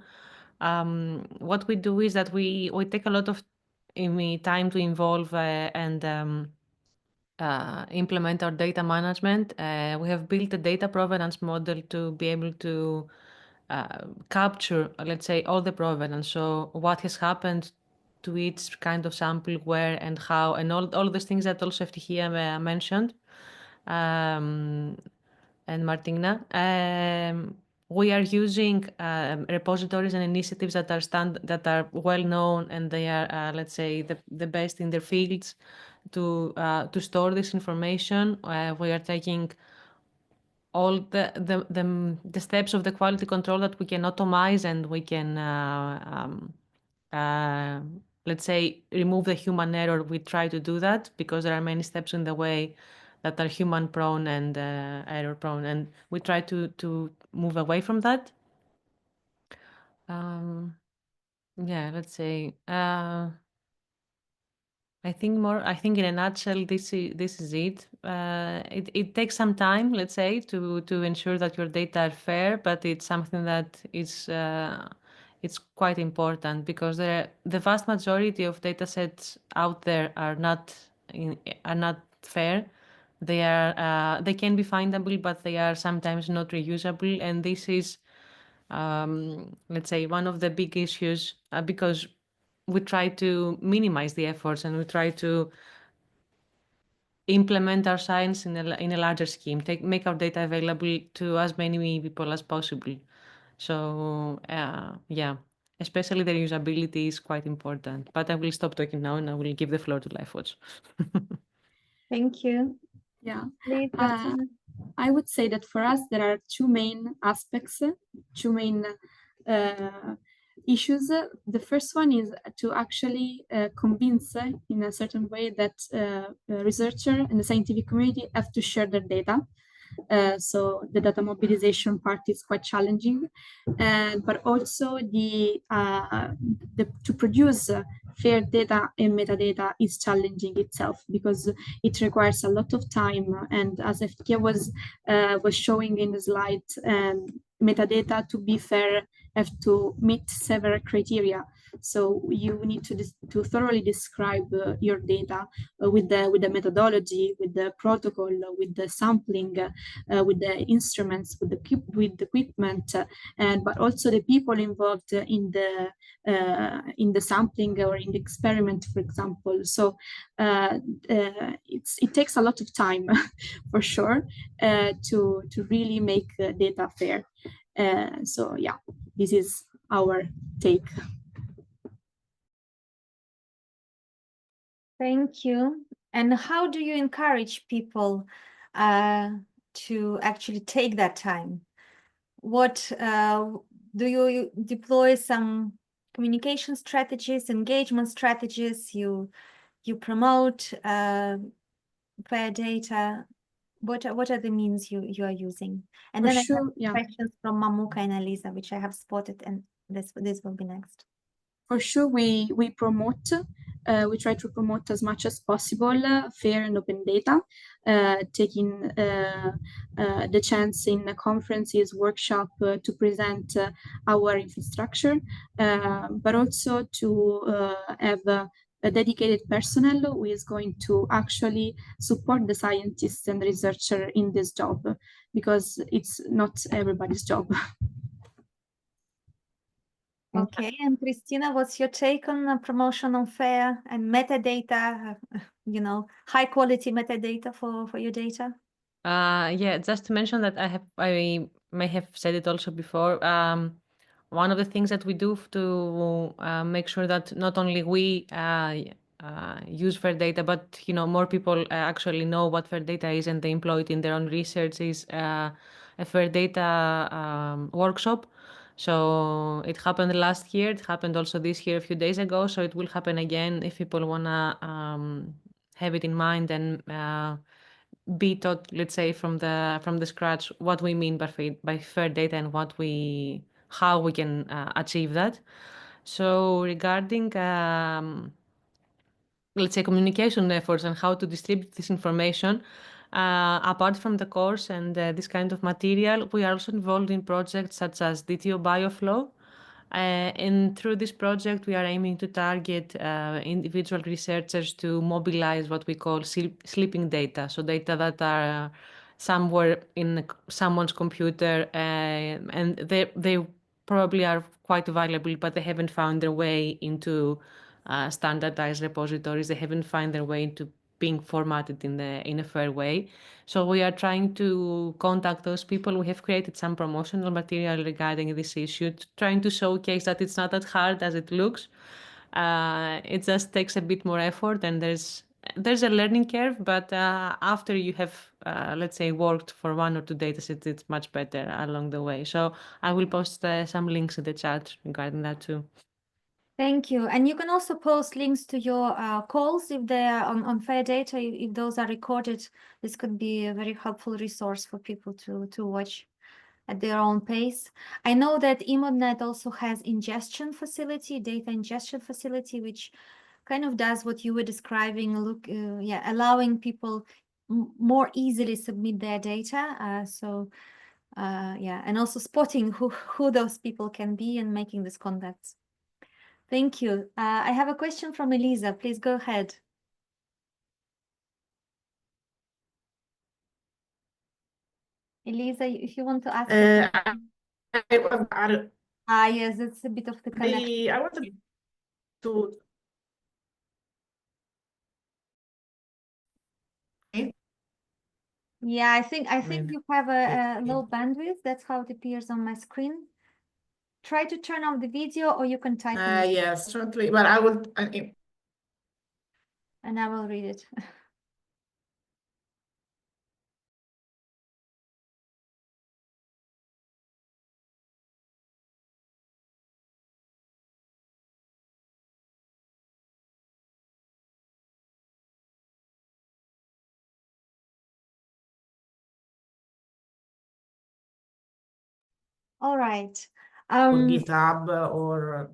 What we do is that we take a lot of time to involve and implement our data management. We have built a data provenance model to be able to capture, let's say, all the provenance. So what has happened to each kind of sample, where and how, and all those things that also Ftihia mentioned, and Martina. We are using repositories and initiatives that are well known, and they are, let's say, the best in their fields to store this information. We are taking all the steps of the quality control that we can automate, and we can let's say remove the human error. We try to do that because there are many steps in the way that are human prone and error prone, and we try to move away from that. Yeah, let's say I think in a nutshell, this is it. It takes some time, let's say, to ensure that your data are fair, but it's something that is it's quite important because the vast majority of data sets out there are not fair. They can be findable, but they are sometimes not reusable, and this is let's say one of the big issues because we try to minimize the efforts and we try to implement our science in a larger scheme, make our data available to as many people as possible. So yeah, especially the reusability is quite important. But I will stop talking now and I will give the floor to LifeWatch. Thank you. Yeah. Please, Martina. I would say that for us, there are two main aspects, two main issues. The first one is to actually convince in a certain way that researcher and the scientific community have to share their data. So the data mobilization part is quite challenging, but also to produce fair data and metadata is challenging itself because it requires a lot of time. And as Ftihia was showing in the slide, metadata to be fair have to meet several criteria. So you need to thoroughly describe your data with the methodology, with the protocol, with the sampling, with the instruments, with the equipment, but also the people involved in the sampling or in the experiment, for example. So it takes a lot of time, for sure, to really make data fair. So yeah, this is our take. Thank you. And how do you encourage people to actually take that time? What do you deploy some communication strategies, engagement strategies? You promote fair data. What are the means you are using? And For then sure, I have yeah. questions from Mamuka and Elisa, which I have spotted, and this will be next. For sure, we promote. We try to promote as much as possible fair and open data, taking the chance in conferences, workshop to present our infrastructure, but also to have a dedicated personnel who is going to actually support the scientists and researcher in this job, because it's not everybody's job. Okay, and Christina, what's your take on promotion on fair and metadata, high quality metadata for your data? Yeah, just to mention that I may have said it also before. One of the things that we do to make sure that not only we use fair data, but more people actually know what fair data is and they employ it in their own research is a fair data workshop. So it happened last year. It happened also this year a few days ago. So it will happen again if people wanna have it in mind and be taught, let's say, from the scratch what we mean by fair data and how we can achieve that. So regarding let's say communication efforts and how to distribute this information, apart from the course and this kind of material, we are also involved in projects such as DTO Bioflow. And through this project, we are aiming to target individual researchers to mobilize what we call sleeping data. So data that are somewhere in someone's computer, and they probably are quite valuable, but they haven't found their way into standardized repositories. They haven't found their way into being formatted in a fair way. So we are trying to contact those people. We have created some promotional material regarding this issue, trying to showcase that it's not that hard as it looks. It just takes a bit more effort, and there's a learning curve, but after you have, let's say, worked for 1 or 2 datasets, it's much better along the way. So I will post some links in the chat regarding that too. Thank you. And you can also post links to your calls if they are on Fair Data. If those are recorded, this could be a very helpful resource for people to watch at their own pace. I know that EMODNet also has ingestion facility, data ingestion facility, which kind of does what you were describing, allowing people more easily submit their data. And also spotting who those people can be and making these contacts. Thank you. I have a question from Elisa. Please go ahead. Elisa, if you want to ask. Yes, it's a bit of the connection. I wanted to. Yeah, I think Maybe. you have a low bandwidth. That's how it appears on my screen. Try to turn off the video, or you can type in it, Yes, shortly, but I will. and I will read it. All right. GitHub or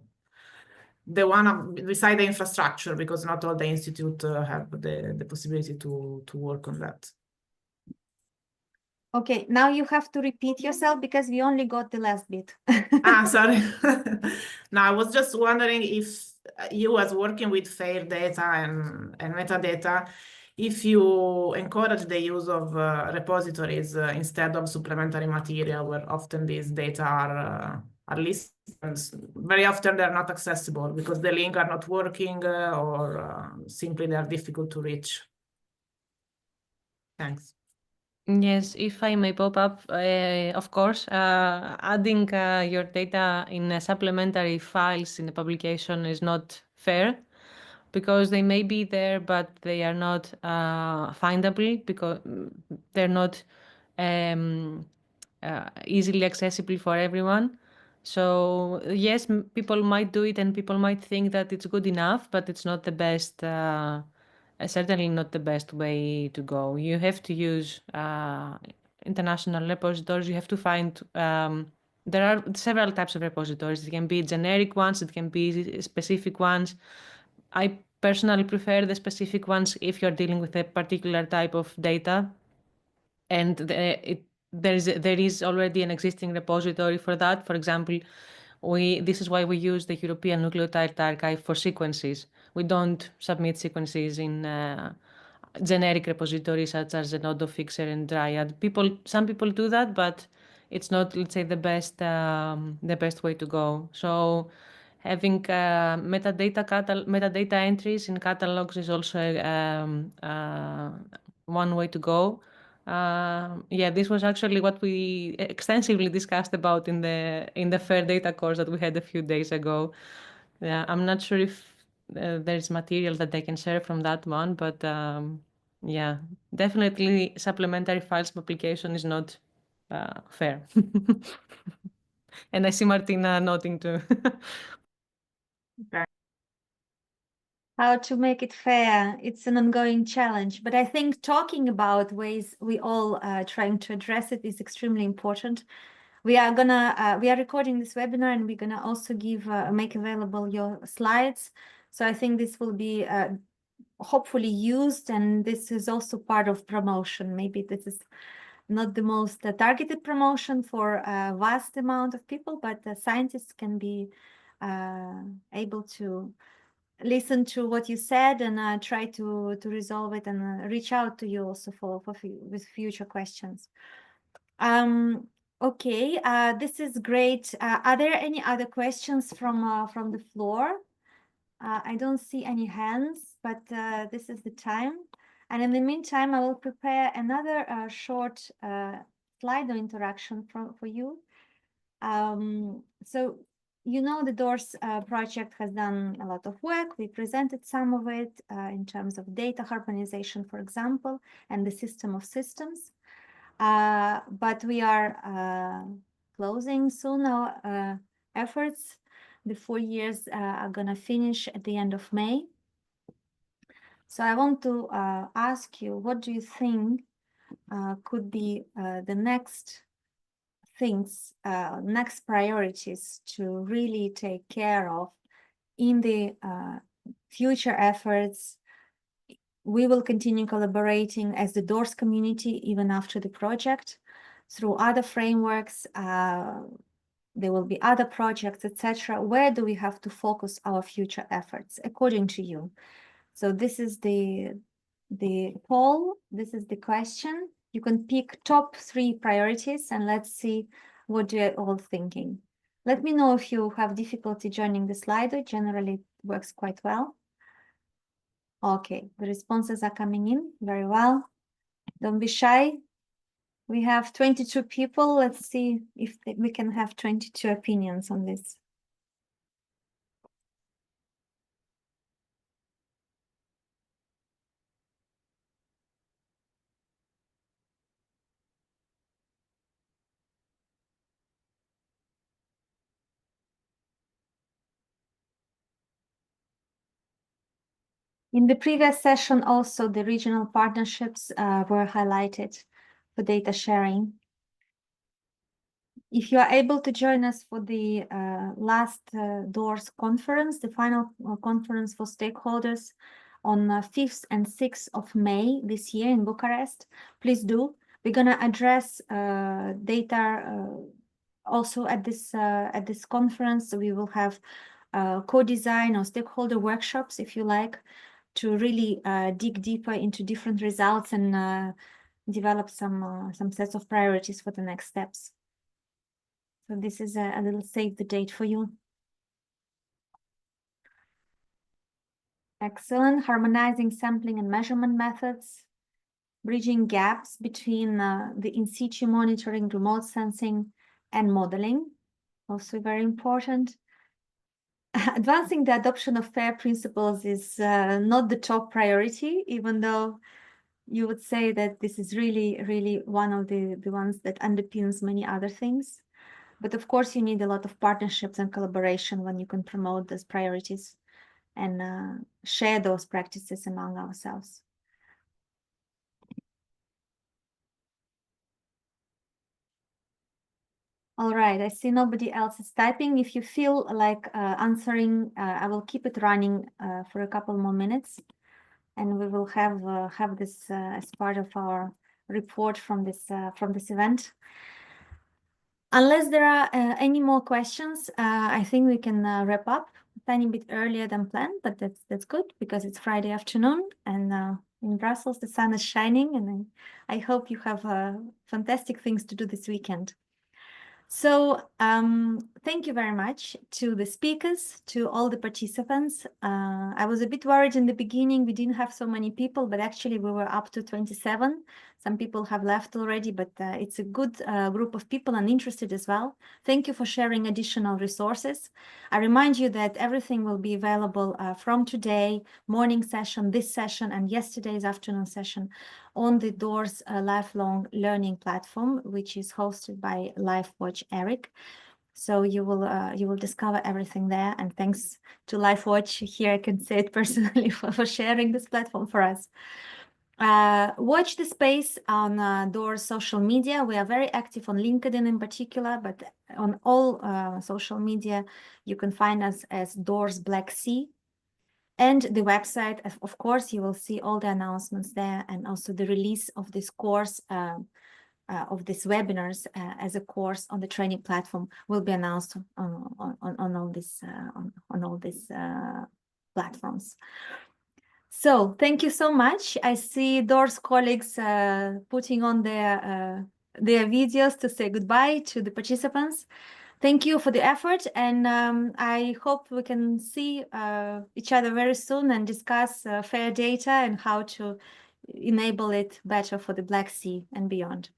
the one beside the infrastructure, because not all the institute have the possibility to work on that. Okay, now you have to repeat yourself because we only got the last bit. Sorry. No, I was just wondering if you, as working with fair data and metadata, if you encourage the use of repositories instead of supplementary material, where often these data are listed. Very often they're not accessible because the link are not working or simply they are difficult to reach. Thanks. Yes, if I may pop up, of course, adding your data in supplementary files in the publication is not fair, because they may be there, but they are not findable, because they're not easily accessible for everyone. So yes, people might do it and people might think that it's good enough, but it's not the best, certainly not the best way to go. You have to use international repositories. You have to find, there are several types of repositories. It can be generic ones, it can be specific ones. I personally prefer the specific ones if you're dealing with a particular type of data, and there is already an existing repository for that. For example, this is why we use the European Nucleotide Archive for sequences. We don't submit sequences in generic repositories such as Zenodo, Fixer, and Dryad. Some people do that, but it's not, let's say, the best way to go. So having metadata entries in catalogs is also one way to go. Yeah, this was actually what we extensively discussed about in the Fair Data course that we had a few days ago. Yeah, I'm not sure if there's material that I can share from that one, but yeah, definitely supplementary files publication is not fair. And I see Martina nodding too. How to make it fair, it's an ongoing challenge, but I think talking about ways we all trying to address it is extremely important. We are recording this webinar, and we're gonna also make available your slides. So I think this will be hopefully used, and this is also part of promotion. Maybe this is not the most targeted promotion for a vast amount of people, but scientists can be able to listen to what you said and try to resolve it, and reach out to you also with future questions. Okay, this is great. Are there any other questions from the floor? I don't see any hands, but this is the time. And in the meantime, I will prepare another short Slido interaction for you. So, you know, the DOORS project has done a lot of work. We presented some of it in terms of data harmonization, for example, and the system of systems. But we are closing soon our efforts. The 4 years are going to finish at the end of May. So I want to ask you, what do you think could be the next things, next priorities to really take care of in the future efforts? We will continue collaborating as the DOORS community even after the project through other frameworks. There will be other projects, etc. Where do we have to focus our future efforts according to you? So this is the poll. This is the question. You can pick top 3 priorities, and let's see what you're all thinking. Let me know if you have difficulty joining the Slido. Generally, it works quite well. Okay, the responses are coming in very well. Don't be shy. We have 22 people. Let's see if we can have 22 opinions on this. In the previous session, also, the regional partnerships were highlighted for data sharing. If you are able to join us for the last DOORS conference, the final conference for stakeholders on 5th and 6th of May this year in Bucharest, please do. We're going to address data also at this conference. We will have co-design or stakeholder workshops, if you like, to really dig deeper into different results and develop some sets of priorities for the next steps. So this is a little save the date for you. Excellent. Harmonizing sampling and measurement methods, bridging gaps between the in situ monitoring, remote sensing, and modeling, also very important. Advancing the adoption of FAIR principles is not the top priority, even though you would say that this is really, really one of the ones that underpins many other things. But of course, you need a lot of partnerships and collaboration when you can promote those priorities and share those practices among ourselves. All right, I see nobody else is typing. If you feel like answering, I will keep it running for a couple more minutes, and we will have this as part of our report from this event. Unless there are any more questions, I think we can wrap up a tiny bit earlier than planned, but that's good because it's Friday afternoon, and in Brussels the sun is shining, and I hope you have fantastic things to do this weekend. So thank you very much to the speakers, to all the participants. I was a bit worried in the beginning. We didn't have so many people, but actually we were up to 27. Some people have left already, but it's a good group of people and interested as well. Thank you for sharing additional resources. I remind you that everything will be available from today, morning session, this session, and yesterday's afternoon session on the DOORS lifelong learning platform, which is hosted by LifeWatch Eric. So you will discover everything there. And thanks to LifeWatch, here I can say it personally for sharing this platform for us. Watch the space on DOORS social media. We are very active on LinkedIn in particular, but on all social media, you can find us as DOORS Black Sea. And the website, of course, you will see all the announcements there, and also the release of this course, of these webinars as a course on the training platform will be announced on all these platforms. So thank you so much. I see DOORS colleagues putting on their videos to say goodbye to the participants. Thank you for the effort, and I hope we can see each other very soon and discuss FAIR data and how to enable it better for the Black Sea and beyond.